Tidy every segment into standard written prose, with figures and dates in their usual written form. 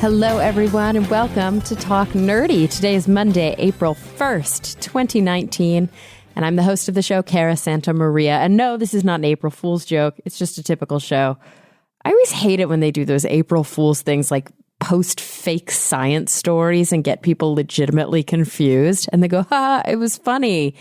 Hello, everyone, and welcome to Talk Nerdy. Today is Monday, April 1st, 2019, and I'm the host of the show, Cara Santa Maria. And no, this is not an April Fool's joke. It's just a typical show. I always hate it when they do those April Fool's things like post fake science stories and get people legitimately confused. And they go, ha, it was funny.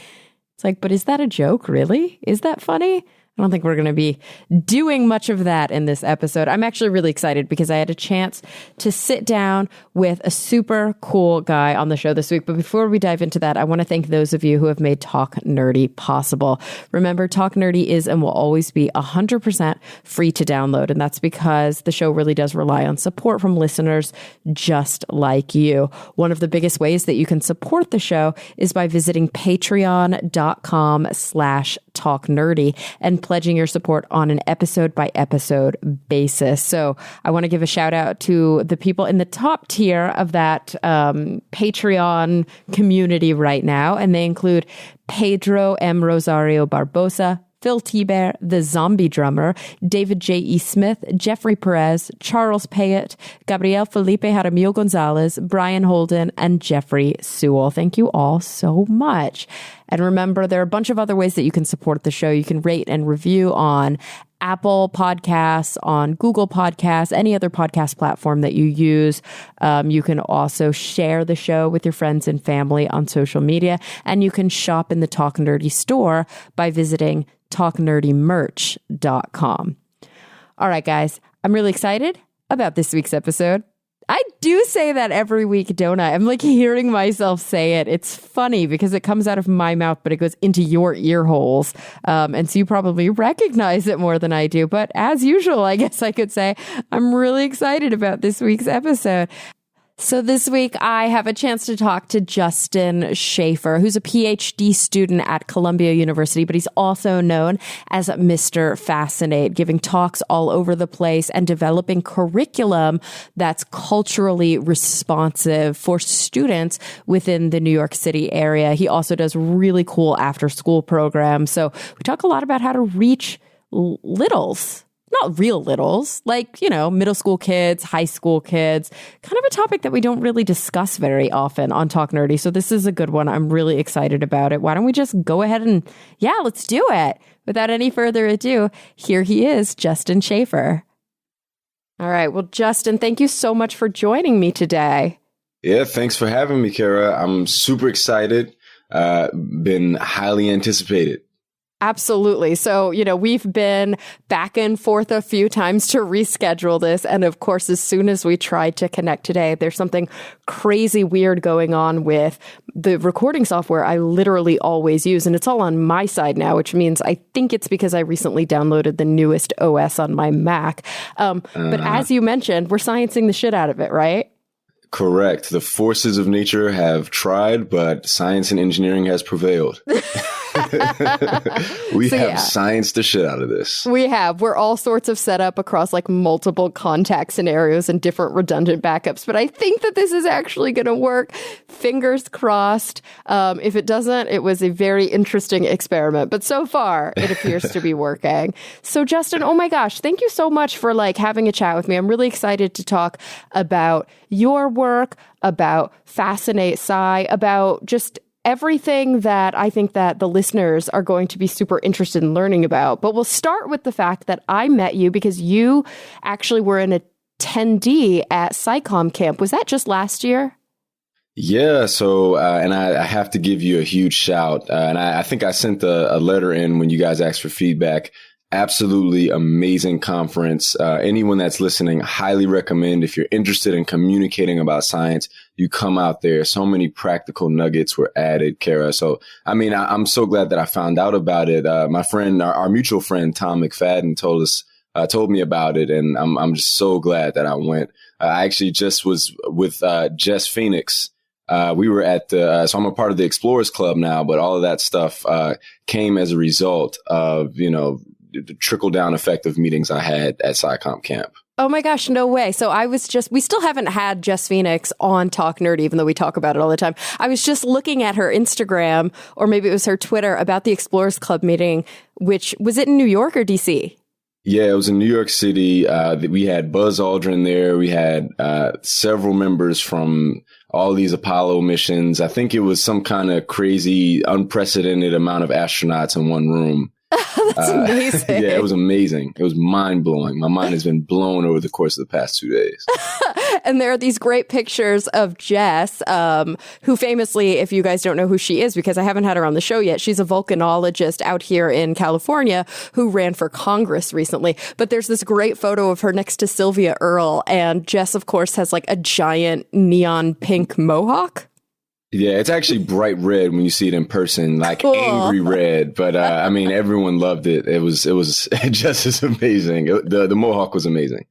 It's like, but is that a joke, really? Is that funny? I don't think we're going to be doing much of that in this episode. I'm actually really excited because I had a chance to sit down with a super cool guy on the show this week. But before we dive into that, I want to thank those of you who have made Talk Nerdy possible. Remember, Talk Nerdy is and will always be 100% free to download. And that's because the show really does rely on support from listeners just like you. One of the biggest ways that you can support the show is by visiting patreon.com/talknerdy and pledging your support on an episode by episode basis. So I want to give a shout out to the people in the top tier of that Patreon community right now. And they include Pedro M. Rosario Barbosa, Phil Tiber, the Zombie Drummer, David J. E. Smith, Jeffrey Perez, Charles Payette, Gabriel Felipe Jaramillo Gonzalez, Brian Holden, and Jeffrey Sewell. Thank you all so much. And remember, there are a bunch of other ways that you can support the show. You can rate and review on Apple Podcasts, on Google Podcasts, any other podcast platform that you use. You can also share the show with your friends and family on social media. And you can shop in the Talk Nerdy store by visiting talknerdymerch.com. All right, guys, I'm really excited about this week's episode. I do say that every week, don't I? I'm like hearing myself say it. It's funny because it comes out of my mouth, but it goes into your ear holes. And so you probably recognize it more than I do. But as usual, I guess I could say I'm really excited about this week's episode. So this week, I have a chance to talk to Justin Shaifer, who's a PhD student at Columbia University, but he's also known as Mr. Fascinate, giving talks all over the place and developing curriculum that's culturally responsive for students within the New York City area. He also does really cool after-school programs. So we talk a lot about how to reach littles. Not real littles, like, you know, middle school kids, high school kids, kind of a topic that we don't really discuss very often on Talk Nerdy. So this is a good one. I'm really excited about it. Why don't we just go ahead and, let's do it. Without any further ado, here he is, Justin Shaifer. All right. Well, Justin, thank you so much for joining me today. Yeah, thanks for having me, Cara. I'm super excited. Been highly anticipated. Absolutely. So, we've been back and forth a few times to reschedule this. And of course, as soon as we tried to connect today, there's something crazy weird going on with the recording software I literally always use. And it's all on my side now, which means I think it's because I recently downloaded the newest OS on my Mac. But as you mentioned, we're sciencing the shit out of it, right? Correct. The forces of nature have tried, but science and engineering has prevailed. We have scienced the shit out of this. We have. We're all sorts of set up across like multiple contact scenarios and different redundant backups. But I think that this is actually going to work. Fingers crossed. If it doesn't, it was a very interesting experiment. But so far, it appears to be working. So Justin, oh my gosh, thank you so much for having a chat with me. I'm really excited to talk about your work, about Fascinate Sci, about just everything that I think that the listeners are going to be super interested in learning about. But we'll start with the fact that I met you because you actually were an attendee at SciComm Camp. Was that just last year? Yeah. So, and I have to give you a huge shout. And I think I sent a letter in when you guys asked for feedback. Absolutely amazing conference. Anyone that's listening, highly recommend. If you're interested in communicating about science, you come out there. So many practical nuggets were added, Cara. So, I mean, I'm so glad that I found out about it. My friend, our mutual friend, Tom McFadden told me about it. And I'm just so glad that I went. I actually just was with Jess Phoenix. We were at so I'm a part of the Explorers Club now, but all of that stuff came as a result of, the trickle-down effect of meetings I had at SciComm Camp. Oh my gosh, no way. So we still haven't had Jess Phoenix on Talk Nerdy, even though we talk about it all the time. I was just looking at her Instagram, or maybe it was her Twitter, about the Explorers Club meeting, which, was it in New York or DC? Yeah, it was in New York City. We had Buzz Aldrin there. We had several members from all these Apollo missions. I think it was some kind of crazy, unprecedented amount of astronauts in one room. That's amazing. Yeah, it was amazing. It was mind blowing. My mind has been blown over the course of the past 2 days. And there are these great pictures of Jess, who famously, if you guys don't know who she is, because I haven't had her on the show yet, she's a volcanologist out here in California who ran for Congress recently. But there's this great photo of her next to Sylvia Earle. And Jess, of course, has like a giant neon pink mohawk. Yeah, it's actually bright red when you see it in person, like Cool. angry red. But I mean, everyone loved it. It was just as amazing. The Mohawk was amazing.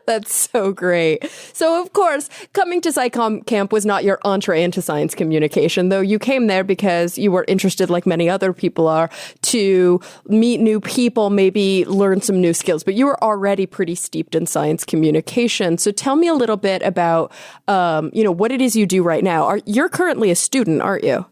That's so great. So, of course, coming to SciComm Camp was not your entree into science communication, though you came there because you were interested, like many other people are, to meet new people, maybe learn some new skills. But you were already pretty steeped in science communication. So tell me a little bit about, what it is you do right now. You're currently a student, aren't you?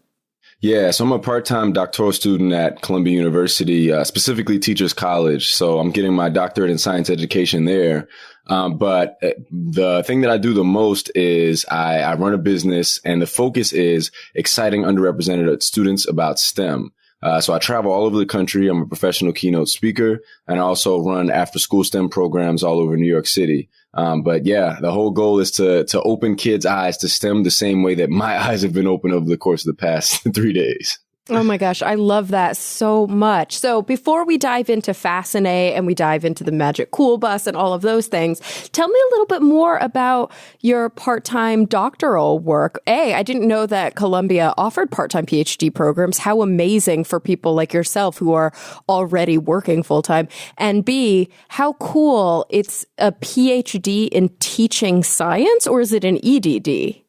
Yeah, so I'm a part-time doctoral student at Columbia University, specifically Teachers College. So I'm getting my doctorate in science education there. But the thing that I do the most is I run a business, and the focus is exciting underrepresented students about STEM. So I travel all over the country. I'm a professional keynote speaker, and I also run after-school STEM programs all over New York City. But yeah, the whole goal is to open kids' eyes to STEM the same way that my eyes have been opened over the course of the past 3 days. Oh my gosh, I love that so much. So before we dive into Fascinate and we dive into the Magic Cool Bus and all of those things, tell me a little bit more about your part-time doctoral work. A, I didn't know that Columbia offered part-time PhD programs. How amazing for people like yourself who are already working full-time. And B, how cool it's a PhD in teaching science, or is it an EDD?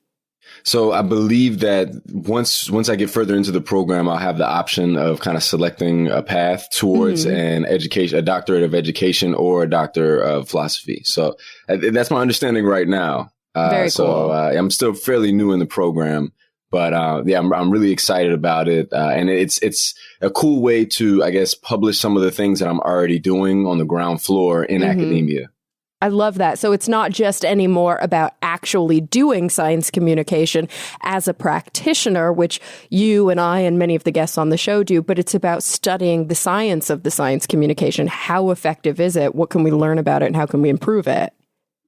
So I believe that once I get further into the program, I'll have the option of kind of selecting a path towards an education, a doctorate of education or a doctor of philosophy. So that's my understanding right now. Very cool. So I'm still fairly new in the program, but yeah, I'm really excited about it. And it's a cool way to, I guess, publish some of the things that I'm already doing on the ground floor in academia. I love that. So it's not just anymore about actually doing science communication as a practitioner, which you and I and many of the guests on the show do, but it's about studying the science of the science communication. How effective is it? What can we learn about it? And how can we improve it?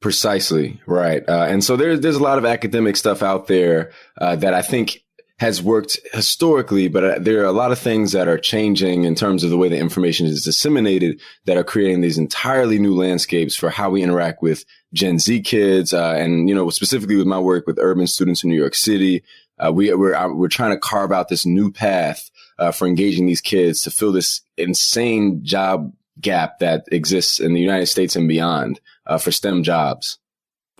Precisely. Right. And so there's a lot of academic stuff out there that I think has worked historically, but there are a lot of things that are changing in terms of the way the information is disseminated that are creating these entirely new landscapes for how we interact with Gen Z kids. And, specifically with my work with urban students in New York City, we're trying to carve out this new path for engaging these kids to fill this insane job gap that exists in the United States and beyond for STEM jobs.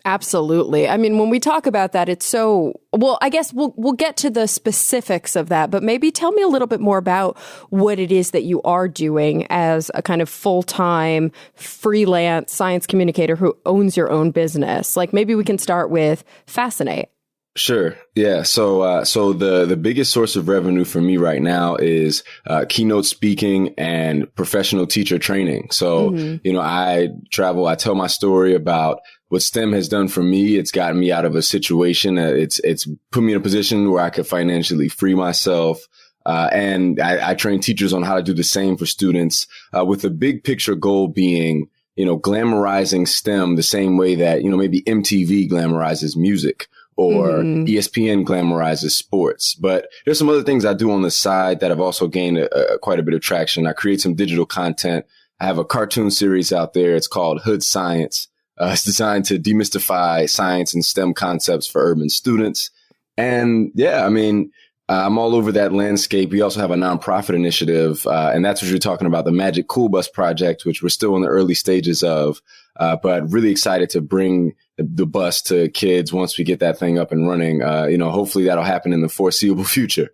Absolutely. I mean, when we talk about that, it's so, well, I guess we'll get to the specifics of that, but maybe tell me a little bit more about what it is that you are doing as a kind of full-time freelance science communicator who owns your own business. Like maybe we can start with Fascinate. Sure. Yeah. So the biggest source of revenue for me right now is keynote speaking and professional teacher training. So, I travel, I tell my story about what STEM has done for me. It's gotten me out of a situation. It's put me in a position where I could financially free myself. And I train teachers on how to do the same for students, with the big picture goal being, glamorizing STEM the same way that, maybe MTV glamorizes music or ESPN glamorizes sports. But there's some other things I do on the side that have also gained quite a bit of traction. I create some digital content. I have a cartoon series out there. It's called Hood Science. It's designed to demystify science and STEM concepts for urban students. And yeah, I mean, I'm all over that landscape. We also have a nonprofit initiative, and that's what you're talking about, the Magic Cool Bus project, which we're still in the early stages of, but really excited to bring the bus to kids once we get that thing up and running. Hopefully that'll happen in the foreseeable future.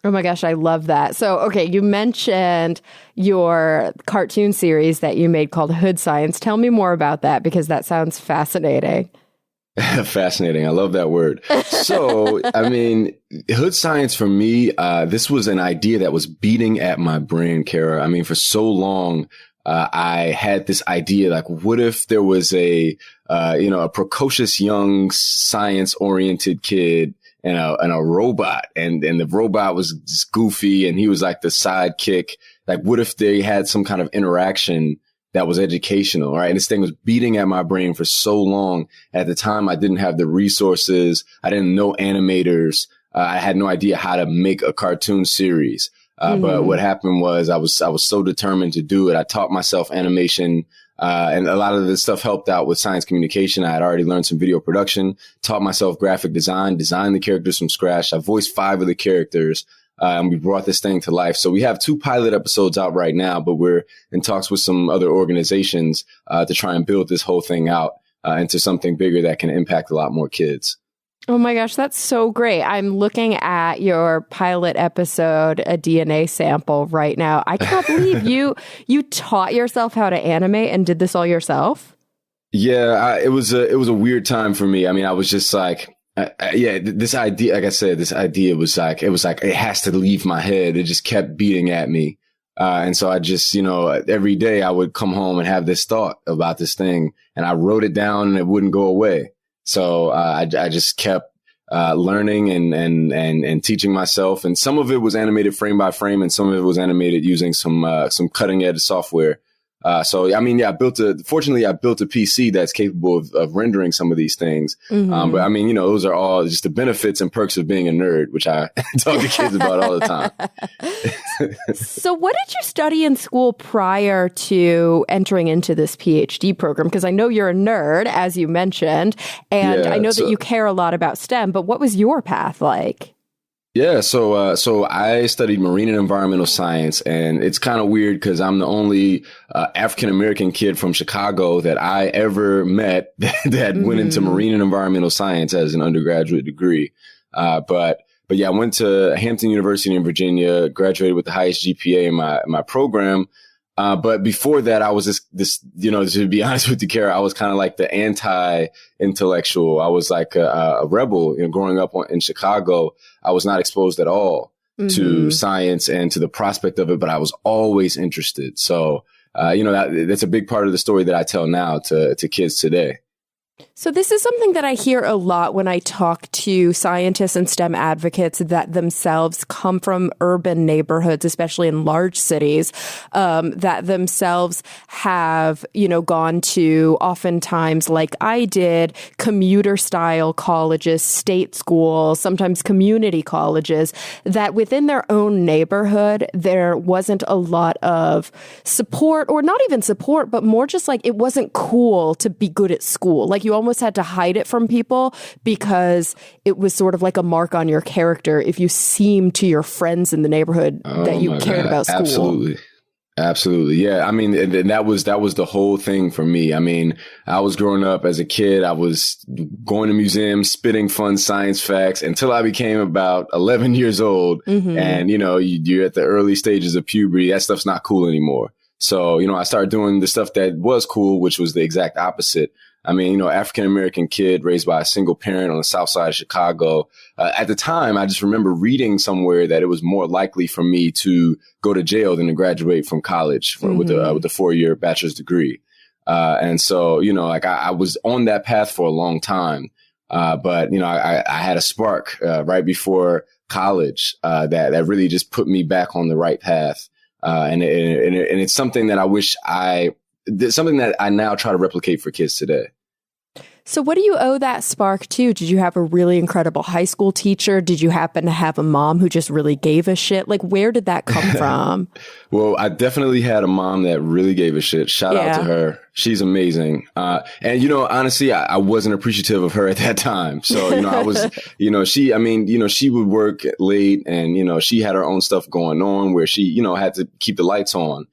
Oh my gosh, I love that. So, okay, you mentioned your cartoon series that you made called Hood Science. Tell me more about that because that sounds fascinating. Fascinating. I love that word. So, I mean, Hood Science for me, this was an idea that was beating at my brain, Cara. I mean, for so long, I had this idea, like, what if there was a precocious young science oriented kid and a robot, and the robot was just goofy and he was like the sidekick. Like, what if they had some kind of interaction that was educational, right? And this thing was beating at my brain for so long. At the time, I didn't have the resources. I didn't know animators. I had no idea how to make a cartoon series. But what happened was I was so determined to do it. I taught myself animation, and a lot of this stuff helped out with science communication. I had already learned some video production, taught myself graphic design, designed the characters from scratch. I voiced 5 of the characters, and we brought this thing to life. So we have 2 pilot episodes out right now, but we're in talks with some other organizations to try and build this whole thing out into something bigger that can impact a lot more kids. Oh my gosh, that's so great. I'm looking at your pilot episode, a DNA sample right now. I can't believe you taught yourself how to animate and did this all yourself. Yeah, it was a weird time for me. I mean, I was just like, this idea, like I said, this idea was like, it has to leave my head. It just kept beating at me. And so I just, every day I would come home and have this thought about this thing, and I wrote it down and it wouldn't go away. So I just kept learning and teaching myself. And some of it was animated frame by frame, and some of it was animated using some cutting edge software. So, I mean, fortunately, I built a PC that's capable of rendering some of these things. But I mean, those are all just the benefits and perks of being a nerd, which I talk to kids about all the time. So what did you study in school prior to entering into this PhD program? Because I know you're a nerd, as you mentioned, and I know that you care a lot about STEM, but what was your path like? Yeah, so I studied marine and environmental science, and it's kind of weird because I'm the only African American kid from Chicago that I ever met that went into marine and environmental science as an undergraduate degree. But yeah, I went to Hampton University in Virginia, graduated with the highest GPA in my program. But before that, I was this, to be honest with you, Cara, I was kind of like the anti-intellectual. I was like a rebel. Growing up in Chicago, I was not exposed at all to science and to the prospect of it, but I was always interested. So, that's a big part of the story that I tell now to kids today. So this is something that I hear a lot when I talk to scientists and STEM advocates that themselves come from urban neighborhoods, especially in large cities, that themselves have, gone to oftentimes, like I did, commuter style colleges, state schools, sometimes community colleges, that within their own neighborhood, there wasn't a lot of support, or not even support, but more just like it wasn't cool to be good at school. Like you almost had to hide it from people because it was sort of like a mark on your character if you seemed to your friends in the neighborhood that you cared about school. Absolutely. Yeah. I mean, and that was the whole thing for me. I mean, I was growing up as a kid. I was going to museums, spitting fun science facts until I became about 11 years old. And, you're at the early stages of puberty. That stuff's not cool anymore. So, I started doing the stuff that was cool, which was the exact opposite. I mean, African-American kid raised by a single parent on the south side of Chicago. At the time, I just remember reading somewhere that it was more likely for me to go to jail than to graduate from college with a 4-year bachelor's degree. And so, I was on that path for a long time. But, I had a spark right before college that really just put me back on the right path. And it's something that something that I now try to replicate for kids today. So what do you owe that spark to? Did you have a really incredible high school teacher? Did you happen to have a mom who just really gave a shit? Like, where did that come from? Well, I definitely had a mom that really gave a shit. Shout out to her. She's amazing. And, honestly, I wasn't appreciative of her at that time. So, I was, she would work late and, she had her own stuff going on where she, had to keep the lights on.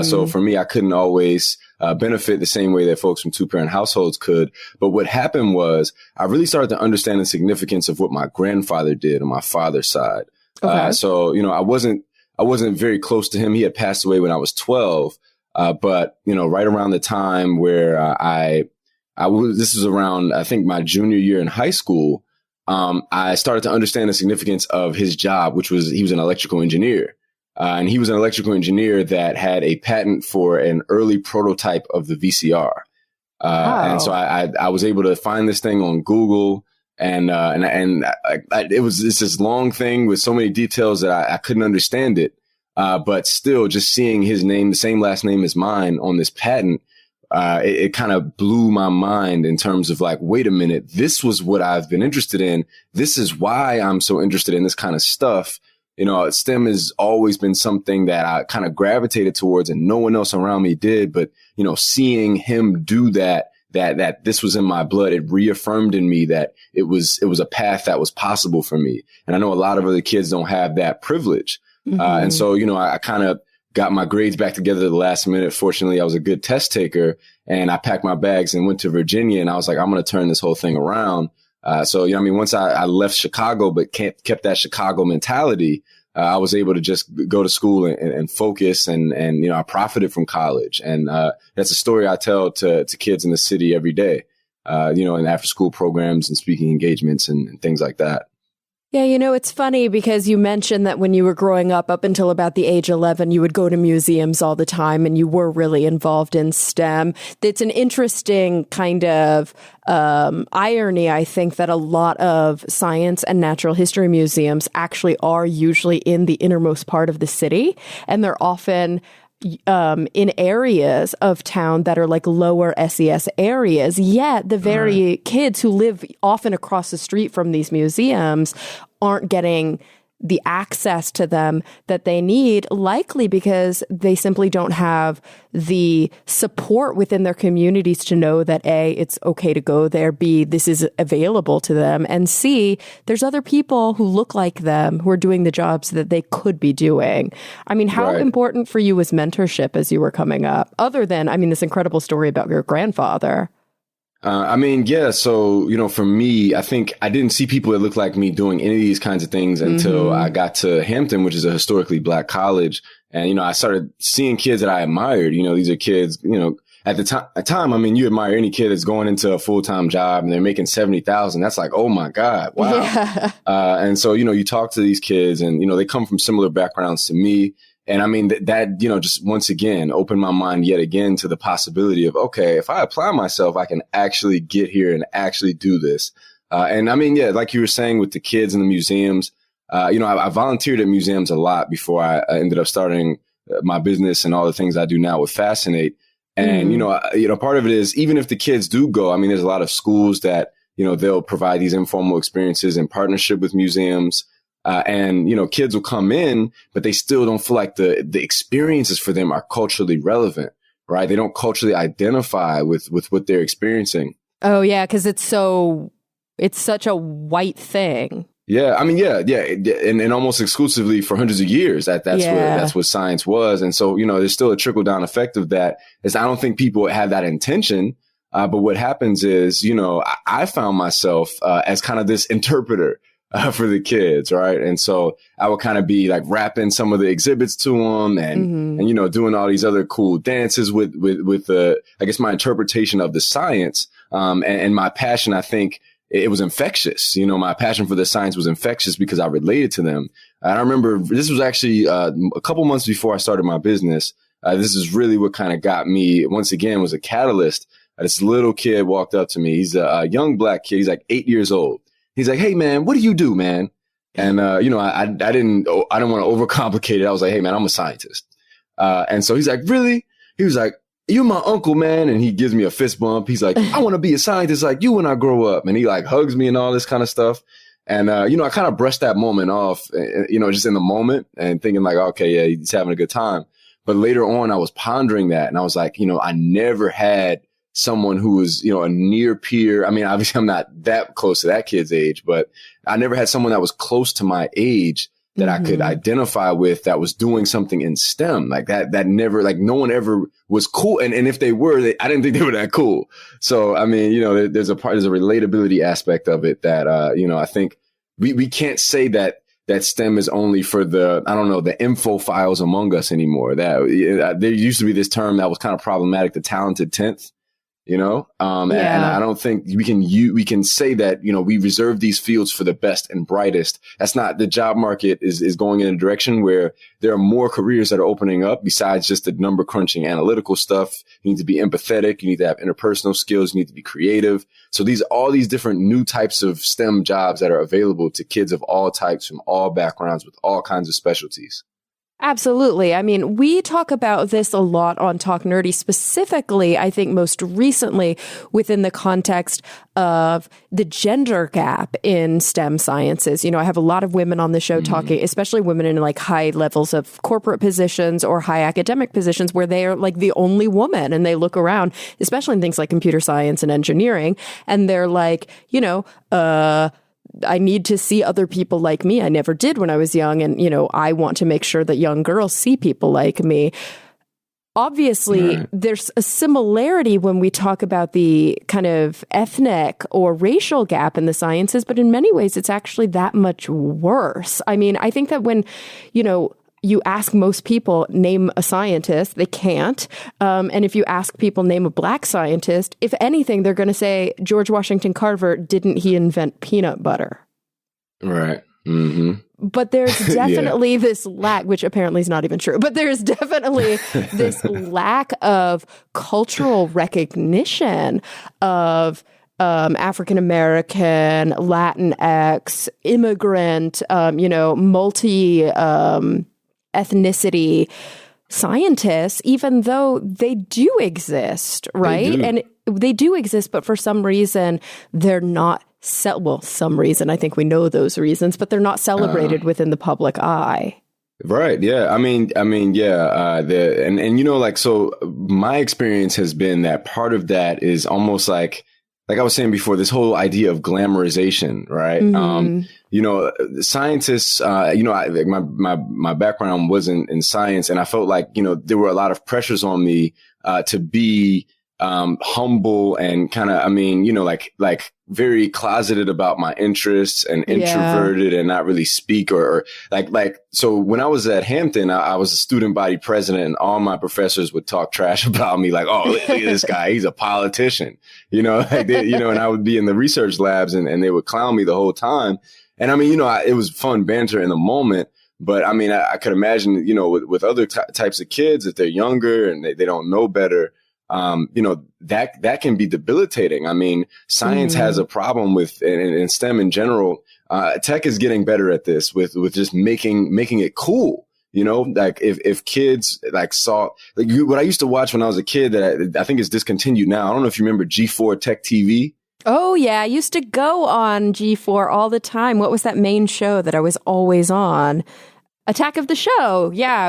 So for me, I couldn't always benefit the same way that folks from 2-parent households could. But what happened was I really started to understand the significance of what my grandfather did on my father's side. Okay. So, I wasn't very close to him. He had passed away when I was 12. But, right around the time where this was around, I think, my junior year in high school, I started to understand the significance of his job, which was he was an electrical engineer. And he was an electrical engineer that had a patent for an early prototype of the VCR. And so I was able to find this thing on Google, and it's this long thing with so many details that I couldn't understand it. But still, just seeing his name, the same last name as mine, on this patent, it kind of blew my mind in terms of like, wait a minute, this was what I've been interested in. This is why I'm so interested in this kind of stuff. You know, STEM has always been something that I kind of gravitated towards, and no one else around me did. But, you know, seeing him do that this was in my blood, it reaffirmed in me that it was a path that was possible for me. And I know a lot of other kids don't have that privilege. And so, you know, I kind of got my grades back together at the last minute. Fortunately, I was a good test taker, and I packed my bags and went to Virginia, and I was like, I'm going to turn this whole thing around. So, you know, I mean, once I left Chicago, but kept that Chicago mentality, I was able to just go to school and focus, and, you know, I profited from college. And, that's a story I tell to kids in the city every day, you know, in after school programs and speaking engagements and things like that. Yeah, you know, it's funny because you mentioned that when you were growing up until about the age 11, you would go to museums all the time and you were really involved in STEM. It's an interesting kind of irony, I think, that a lot of science and natural history museums actually are usually in the innermost part of the city, and they're often in areas of town that are like lower SES areas, yet the very kids who live often across the street from these museums aren't getting the access to them that they need, likely because they simply don't have the support within their communities to know that A, it's okay to go there, B, this is available to them, and C, there's other people who look like them who are doing the jobs that they could be doing. I mean, how important for you was mentorship as you were coming up, other than, I mean, this incredible story about your grandfather? I mean, yeah. So, you know, for me, I think I didn't see people that looked like me doing any of these kinds of things until I got to Hampton, which is a historically Black college. And, you know, I started seeing kids that I admired. You know, these are kids, you know, at the time, I mean, you admire any kid that's going into a full-time job and they're making 70,000. That's like, oh my God, wow. Yeah. And so, you know, you talk to these kids and, you know, they come from similar backgrounds to me. And I mean, that, you know, just once again, opened my mind yet again to the possibility of, okay, if I apply myself, I can actually get here and actually do this. And I mean, yeah, like you were saying with the kids in the museums, you know, I volunteered at museums a lot before I ended up starting my business and all the things I do now with Fascinate. And, you know, part of it is, even if the kids do go, I mean, there's a lot of schools that, you know, they'll provide these informal experiences in partnership with museums. And, you know, kids will come in, but they still don't feel like the experiences for them are culturally relevant, right? They don't culturally identify with what they're experiencing. Oh, yeah, because it's such a white thing. Yeah, I mean, yeah. And almost exclusively for hundreds of years, that's what science was. And so, you know, there's still a trickle down effect of that. Is I don't think people have that intention. But what happens is, you know, I found myself as kind of this interpreter for the kids, right? And so I would kind of be like rapping some of the exhibits to them and you know, doing all these other cool dances with I guess my interpretation of the science. And my passion, I think it was infectious. You know, my passion for the science was infectious because I related to them. And I remember this was actually a couple months before I started my business. This is really what kind of got me, once again, was a catalyst. This little kid walked up to me. He's a young Black kid. He's like 8 years old. He's like, hey, man, what do you do, man? And, you know, I didn't want to overcomplicate it. I was like, hey, man, I'm a scientist. And so he's like, really? He was like, you're my uncle, man. And he gives me a fist bump. He's like, I want to be a scientist like you when I grow up. And he like hugs me and all this kind of stuff. And, you know, I kind of brushed that moment off, you know, just in the moment and thinking like, okay, yeah, he's having a good time. But later on, I was pondering that. And I was like, you know, I never had someone who was, you know, a near peer. I mean, obviously I'm not that close to that kid's age, but I never had someone that was close to my age that I could identify with that was doing something in STEM like that never, like no one ever was cool. And if they were, I didn't think they were that cool. So, I mean, you know, there's a relatability aspect of it that, you know, I think we can't say that STEM is only for the, I don't know, the info files among us anymore. That there used to be this term that was kind of problematic, the talented 10th. And I don't think we can say that, we reserve these fields for the best and brightest. That's not, the job market is going in a direction where there are more careers that are opening up besides just the number crunching analytical stuff. You need to be empathetic. You need to have interpersonal skills. You need to be creative. So all these different new types of STEM jobs that are available to kids of all types from all backgrounds with all kinds of specialties. Absolutely. I mean, we talk about this a lot on Talk Nerdy, specifically, I think most recently within the context of the gender gap in STEM sciences. I have a lot of women on the show talking, especially women in like high levels of corporate positions or high academic positions where they are like the only woman, and they look around, especially in things like computer science and engineering, and they're like, I need to see other people like me. I never did when I was young. And, I want to make sure that young girls see people like me. Obviously, there's a similarity when we talk about the kind of ethnic or racial gap in the sciences, but in many ways, it's actually that much worse. I mean, I think that when, you ask most people, name a scientist, they can't. And if you ask people, name a black scientist, if anything, they're going to say, George Washington Carver, didn't he invent peanut butter? Right. Mm-hmm. But there's definitely this lack, which apparently is not even true, but there's definitely this lack of cultural recognition of African-American, Latinx, immigrant, multi ethnicity scientists, even though they do exist, right? And they do exist, but for some reason, they're not some reason, I think we know those reasons, but they're not celebrated within the public eye. Right. Yeah. I mean, yeah. So my experience has been that part of that is almost like I was saying before, this whole idea of glamorization, right? Scientists, my background wasn't in science, and I felt like, there were a lot of pressures on me, to be, humble and kind of, like very closeted about my interests and introverted and not really speak or so when I was at Hampton, I was a student body president, and all my professors would talk trash about me, like, oh, look at this guy, he's a politician, and I would be in the research labs and they would clown me the whole time. And it was fun banter in the moment. But I could imagine, with other types of kids, if they're younger and they don't know better, that can be debilitating. Science has a problem with, and STEM in general, tech is getting better at this with just making it cool. Like if kids saw what I used to watch when I was a kid that I think is discontinued now. I don't know if you remember G4 Tech TV. Oh, yeah. I used to go on G4 all the time. What was that main show that I was always on? Attack of the Show. Yeah,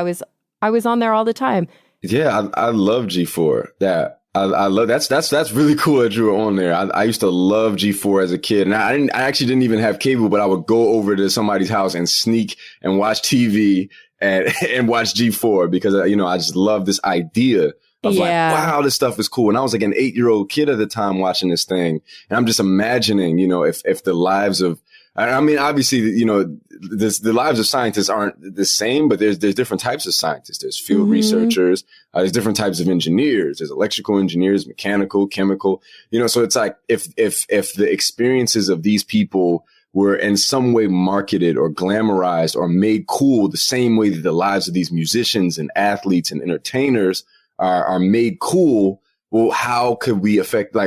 I was on there all the time. Yeah, I love G4. Yeah, I love that's really cool that you were on there. I used to love G4 as a kid, and I actually didn't even have cable, but I would go over to somebody's house and sneak and watch TV and watch G4 because I just love this idea of like, wow, this stuff is cool. And I was like an 8-year-old kid at the time watching this thing, and I'm just imagining, if the lives of obviously, the lives of scientists aren't the same, but there's different types of scientists. There's field researchers. There's different types of engineers. There's electrical engineers, mechanical, chemical. So it's like if the experiences of these people were in some way marketed or glamorized or made cool the same way that the lives of these musicians and athletes and entertainers are made cool. Well, how could we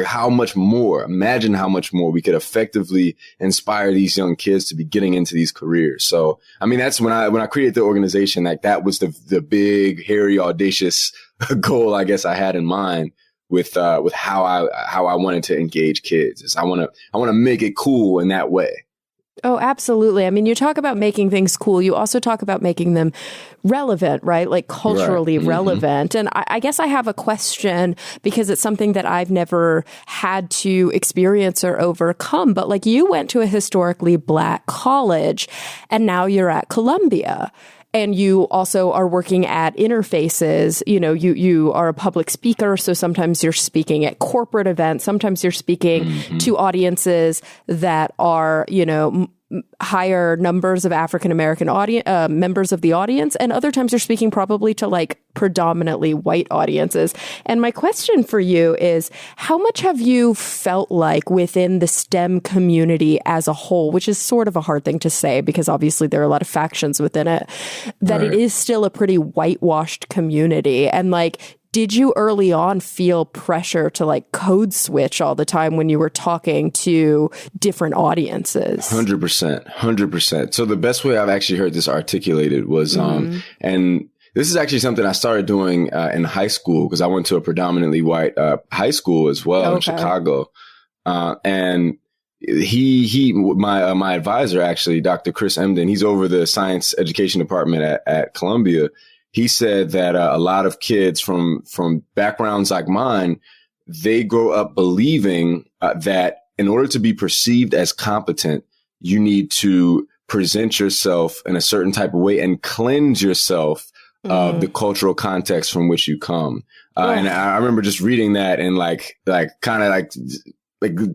how much more? Imagine how much more we could effectively inspire these young kids to be getting into these careers. So, that's when I created the organization, that was the big, hairy, audacious goal, I guess I had in mind with how I wanted to engage kids. Is I want to make it cool in that way. Oh, absolutely. You talk about making things cool. You also talk about making them relevant, right? Like culturally relevant. And I guess I have a question because it's something that I've never had to experience or overcome. But you went to a historically Black college and now you're at Columbia. And you also are working at interfaces. You are a public speaker. So sometimes you're speaking at corporate events. Sometimes you're speaking to audiences that are, higher numbers of African-American audience members of the audience, and other times you're speaking probably to like predominantly white audiences. And my question for you is, how much have you felt like within the STEM community as a whole, which is sort of a hard thing to say because obviously there are a lot of factions within it, that it is still a pretty whitewashed community? And like, did you early on feel pressure to like code switch all the time when you were talking to different audiences? 100%. So the best way I've actually heard this articulated was, and this is actually something I started doing in high school, because I went to a predominantly white high school as well in Chicago. And my advisor, actually, Dr. Chris Emden, he's over the science education department at Columbia. He said that a lot of kids from backgrounds like mine, they grow up believing that in order to be perceived as competent, you need to present yourself in a certain type of way and cleanse yourself of the cultural context from which you come. And I remember just reading that and like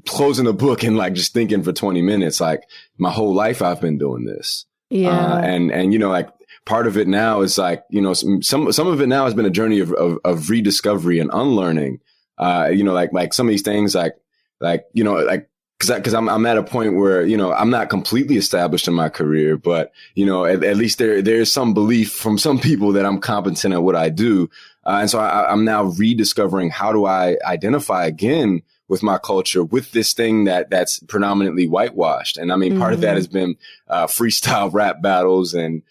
closing the book and like just thinking for 20 minutes, like my whole life I've been doing this. Yeah. And you know, like, part of it now is like, you know, some of it now has been a journey of rediscovery and unlearning. You know, like some of these things, you know, like, cause I'm at a point where, you know, I'm not completely established in my career, but, you know, at least there's some belief from some people that I'm competent at what I do. And so I'm now rediscovering, how do I identify again with my culture, with this thing that's predominantly whitewashed. And I mean, part of that has been freestyle rap battles and,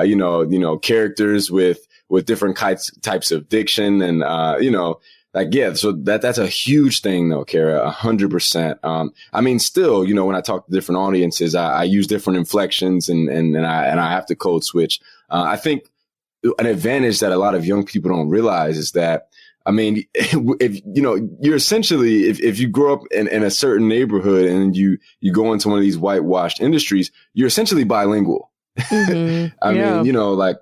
you know, characters with different types of diction and, you know, like, yeah, so that's a huge thing though, Cara, 100%. I mean, still, you know, when I talk to different audiences, I use different inflections and I have to code switch. I think an advantage that a lot of young people don't realize is that, I mean, if, you know, you're essentially, if you grow up in a certain neighborhood and you go into one of these whitewashed industries, you're essentially bilingual. I mean, you know, like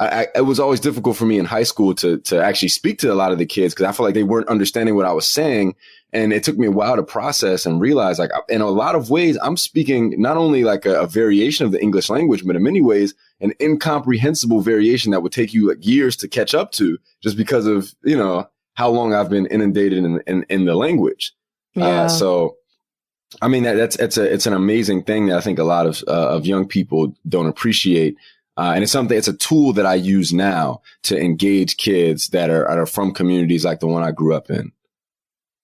it was always difficult for me in high school to actually speak to a lot of the kids, because I felt like they weren't understanding what I was saying. And it took me a while to process and realize, like, in a lot of ways, I'm speaking not only like a variation of the English language, but in many ways, an incomprehensible variation that would take you like years to catch up to, just because of, you know, how long I've been inundated in the language. So, I mean, it's an amazing thing that I think a lot of young people don't appreciate. And it's a tool that I use now to engage kids that are from communities like the one I grew up in.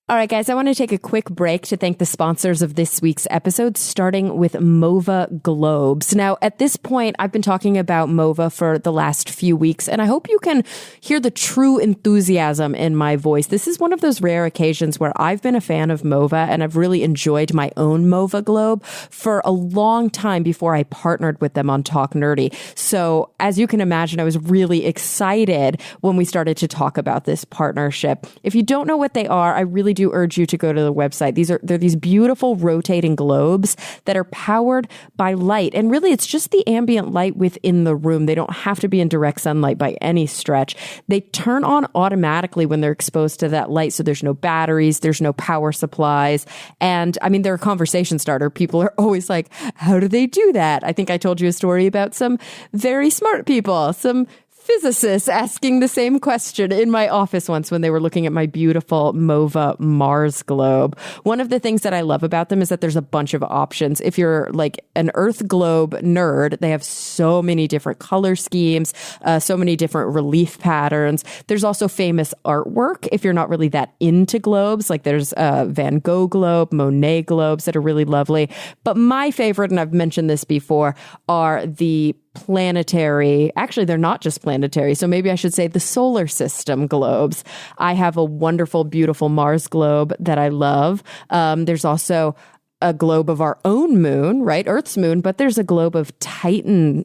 All right, guys, I want to take a quick break to thank the sponsors of this week's episode, starting with MOVA Globes. Now, at this point, I've been talking about MOVA for the last few weeks, and I hope you can hear the true enthusiasm in my voice. This is one of those rare occasions where I've been a fan of MOVA, and I've really enjoyed my own MOVA Globe for a long time before I partnered with them on Talk Nerdy. So, as you can imagine, I was really excited when we started to talk about this partnership. If you don't know what they are, I really do urge you to go to the website. They're these beautiful rotating globes that are powered by light. And really, it's just the ambient light within the room. They don't have to be in direct sunlight by any stretch. They turn on automatically when they're exposed to that light. So there's no batteries, there's no power supplies. And I mean, they're a conversation starter. People are always like, how do they do that? I think I told you a story about some very smart people, some physicists asking the same question in my office once when they were looking at my beautiful MOVA Mars globe. One of the things that I love about them is that there's a bunch of options. If you're like an Earth globe nerd, they have so many different color schemes, so many different relief patterns. There's also famous artwork if you're not really that into globes. Like there's Van Gogh globe, Monet globes that are really lovely. But my favorite, and I've mentioned this before, are the planetary, actually they're not just planetary, so maybe I should say the solar system globes. I have a wonderful, beautiful Mars globe that I love. There's also a globe of our own moon, right? Earth's moon, but there's a globe of Titan,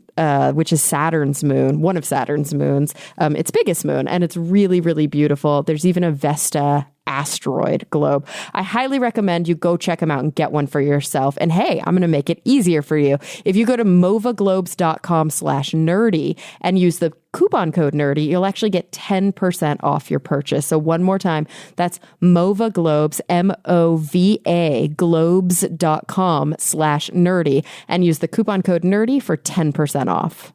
which is Saturn's moon, one of Saturn's moons, its biggest moon, and it's really, really beautiful. There's even a Vesta asteroid globe. I highly recommend you go check them out and get one for yourself. And hey, I'm going to make it easier for you. If you go to movaglobes.com/nerdy and use the coupon code nerdy, you'll actually get 10% off your purchase. So one more time, that's Mova Globes, MOVA globes.com/nerdy, and use the coupon code nerdy for 10% off.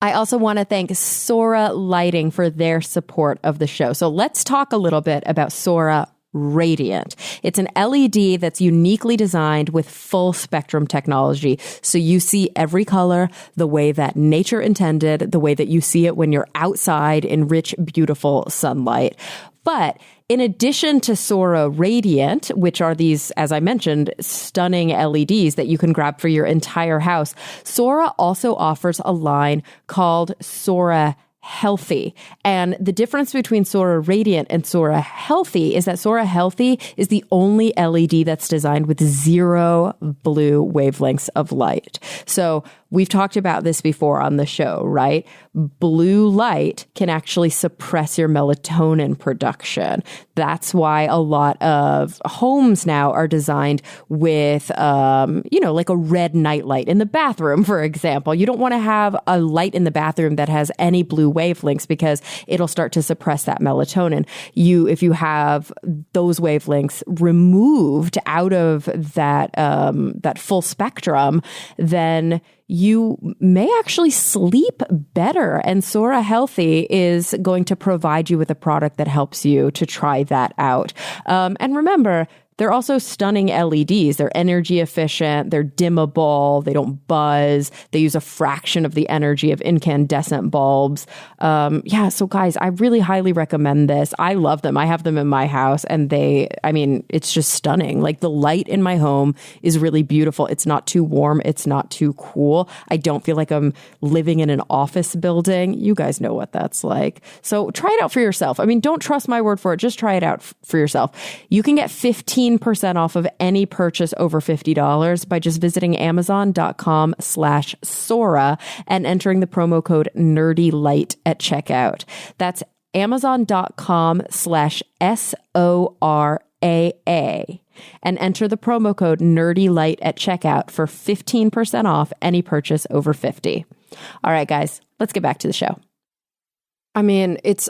I also want to thank Sora Lighting for their support of the show. So let's talk a little bit about Sora Radiant. It's an LED that's uniquely designed with full spectrum technology. So you see every color the way that nature intended, the way that you see it when you're outside in rich, beautiful sunlight. But in addition to Sora Radiant, which are these, as I mentioned, stunning LEDs that you can grab for your entire house, Sora also offers a line called Sora Healthy. And the difference between Sora Radiant and Sora Healthy is that Sora Healthy is the only LED that's designed with 0 blue wavelengths of light. So we've talked about this before on the show, right? Blue light can actually suppress your melatonin production. That's why a lot of homes now are designed with, like a red nightlight in the bathroom, for example. You don't want to have a light in the bathroom that has any blue wavelengths because it'll start to suppress that melatonin. If you have those wavelengths removed out of that full spectrum, then you may actually sleep better. And Sora Healthy is going to provide you with a product that helps you to try that out. And remember, they're also stunning LEDs. They're energy efficient. They're dimmable. They don't buzz. They use a fraction of the energy of incandescent bulbs. So guys, I really highly recommend this. I love them. I have them in my house and it's just stunning. Like the light in my home is really beautiful. It's not too warm. It's not too cool. I don't feel like I'm living in an office building. You guys know what that's like. So try it out for yourself. Don't trust my word for it. Just try it out for yourself. You can get 15% off of any purchase over $50 by just visiting amazon.com/Sora and entering the promo code NERDYLIGHT at checkout. That's amazon.com/SORAA and enter the promo code NERDYLIGHT at checkout for 15% off any purchase over $50. All right, guys, let's get back to the show. It's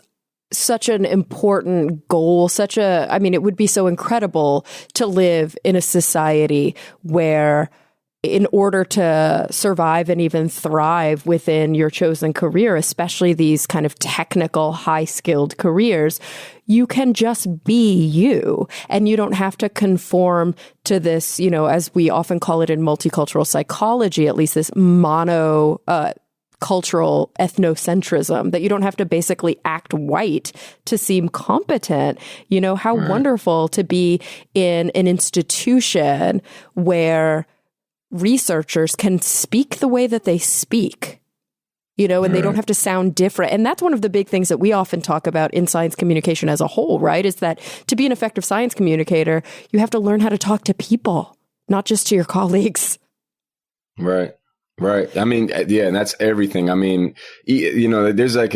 such an important goal, it would be so incredible to live in a society where in order to survive and even thrive within your chosen career, especially these kind of technical, high-skilled careers, you can just be you and you don't have to conform to this, as we often call it in multicultural psychology, at least this cultural ethnocentrism, that you don't have to basically act white to seem competent. How wonderful to be in an institution where researchers can speak the way that they speak, and they don't have to sound different. And that's one of the big things that we often talk about in science communication as a whole, right? Is that to be an effective science communicator, you have to learn how to talk to people, not just to your colleagues. Right. And that's everything. There's like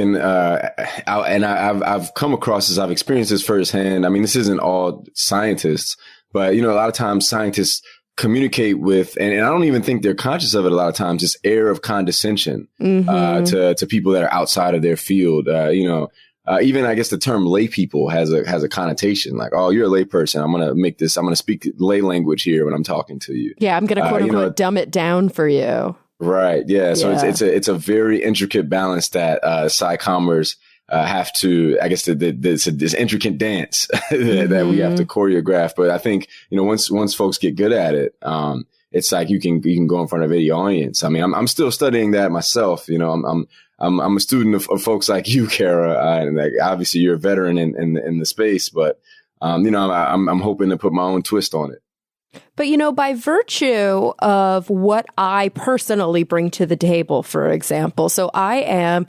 I've come across this, I've experienced this firsthand. This isn't all scientists, but a lot of times scientists communicate with, and I don't even think they're conscious of it a lot of times, this air of condescension, to people that are outside of their field. Even I guess the term lay people has a connotation like, oh, you're a lay person. I'm going to speak lay language here when I'm talking to you. Yeah. I'm going to quote unquote dumb it down for you. Right. Yeah. So it's a very intricate balance that psychommers have to, I guess, this intricate dance that we have to choreograph. But I think, once folks get good at it, it's like you can go in front of any audience. I'm still studying that myself. I'm a student of folks like you, Cara, and like, obviously you're a veteran in the space, but I'm hoping to put my own twist on it. But, by virtue of what I personally bring to the table, for example, so I am,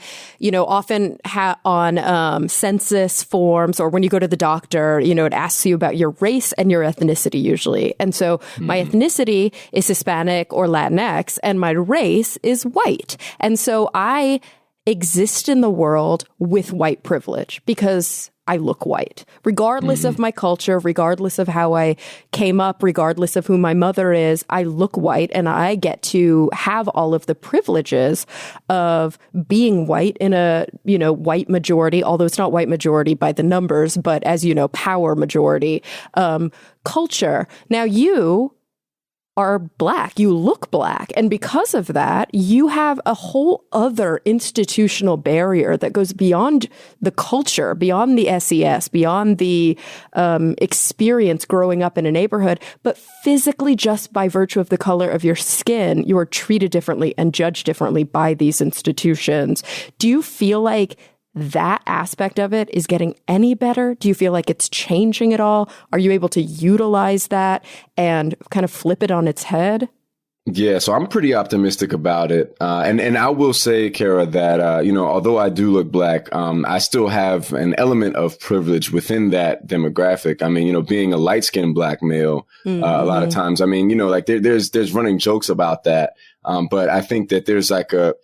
often on census forms, or when you go to the doctor, it asks you about your race and your ethnicity usually. And so my ethnicity is Hispanic or Latinx, and my race is white. And so I exist in the world with white privilege because I look white, regardless of my culture, regardless of how I came up, regardless of who my mother is. I look white, and I get to have all of the privileges of being white in a, white majority, although it's not white majority by the numbers, but as you know, power majority culture. Now you are Black, you look Black. And because of that, you have a whole other institutional barrier that goes beyond the culture, beyond the SES, beyond the experience growing up in a neighborhood, but physically just by virtue of the color of your skin, you are treated differently and judged differently by these institutions. Do you feel like that aspect of it is getting any better? Do you feel like it's changing at all? Are you able to utilize that and kind of flip it on its head? Yeah, so I'm pretty optimistic about it. And I will say, Cara, that, although I do look Black, I still have an element of privilege within that demographic. I mean, being a light-skinned Black male, a lot of times, I mean, there's running jokes about that. But I think that there's like a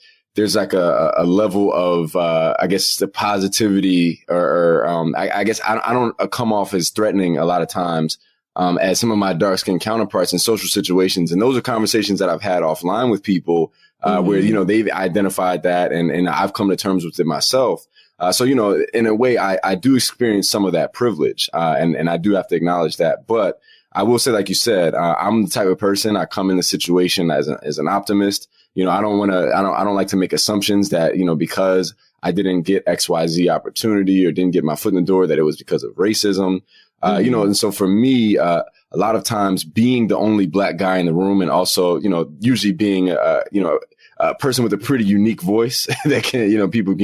level of, I guess, the positivity I guess I don't come off as threatening a lot of times, as some of my dark skinned counterparts in social situations. And those are conversations that I've had offline with people, where, they've identified that and I've come to terms with it myself. So, in a way, I do experience some of that privilege, and I do have to acknowledge that. But I will say, like you said, I'm the type of person, I come in the situation as an optimist. I don't like to make assumptions that, because I didn't get XYZ opportunity or didn't get my foot in the door, that it was because of racism. And so for me, a lot of times being the only Black guy in the room, and also, usually being, a person with a pretty unique voice that can, people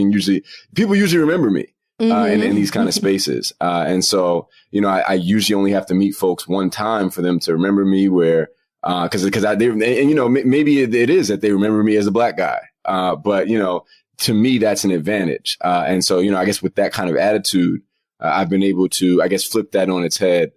usually remember me, in these kind of spaces. And so, I usually only have to meet folks one time for them to remember me, where, maybe it is that they remember me as a Black guy. But, to me, that's an advantage. And so, I guess with that kind of attitude, I've been able to, I guess, flip that on its head.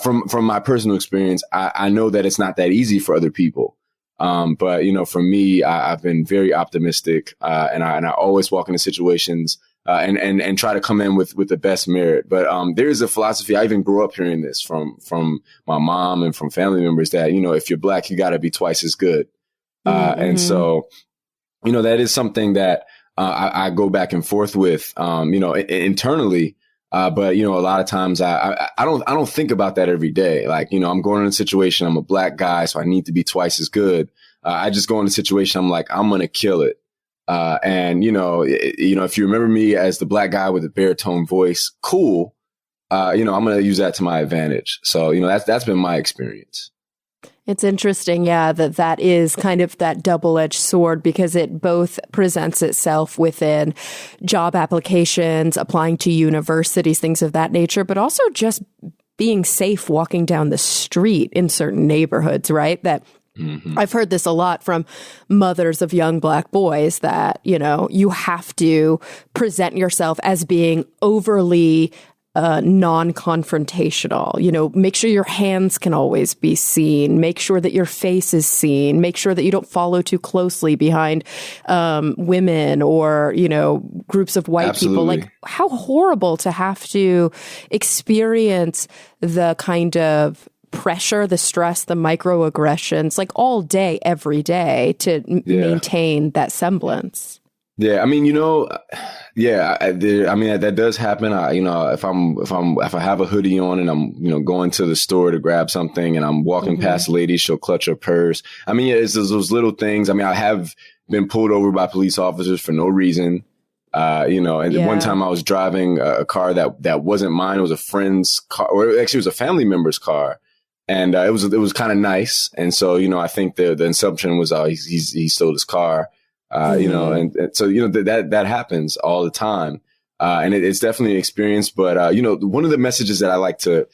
From my personal experience, I know that it's not that easy for other people. But, for me, I've been very optimistic, and I always walk into situations, and try to come in with the best merit. But, there is a philosophy. I even grew up hearing this from my mom and from family members that, if you're Black, you got to be twice as good. And so, that is something that, I go back and forth with, internally. But, a lot of times I don't think about that every day. Like, I'm going in a situation, I'm a Black guy, so I need to be twice as good. I just go in a situation, I'm like, I'm going to kill it. And, if you remember me as the Black guy with a baritone voice, cool. I'm going to use that to my advantage. So, that's been my experience. It's interesting, yeah, that is kind of that double-edged sword, because it both presents itself within job applications, applying to universities, things of that nature, but also just being safe walking down the street in certain neighborhoods, right? That I've heard this a lot from mothers of young Black boys, that, you have to present yourself as being overly non-confrontational, make sure your hands can always be seen, make sure that your face is seen, make sure that you don't follow too closely behind women or, groups of white people. Like, how horrible to have to experience the kind of pressure, the stress, the microaggressions, like all day, every day, to maintain that semblance. Yeah, I mean, that does happen. If I have a hoodie on and I'm, going to the store to grab something and I'm walking past a lady, she'll clutch her purse. I mean, it's those little things. I mean, I have been pulled over by police officers for no reason. One time I was driving a car that wasn't mine. It was a friend's car, or actually it was a family member's car. And it was kind of nice. And so, I think the assumption was, he stole his car. And so, that happens all the time. And it's definitely an experience. But, one of the messages that I like to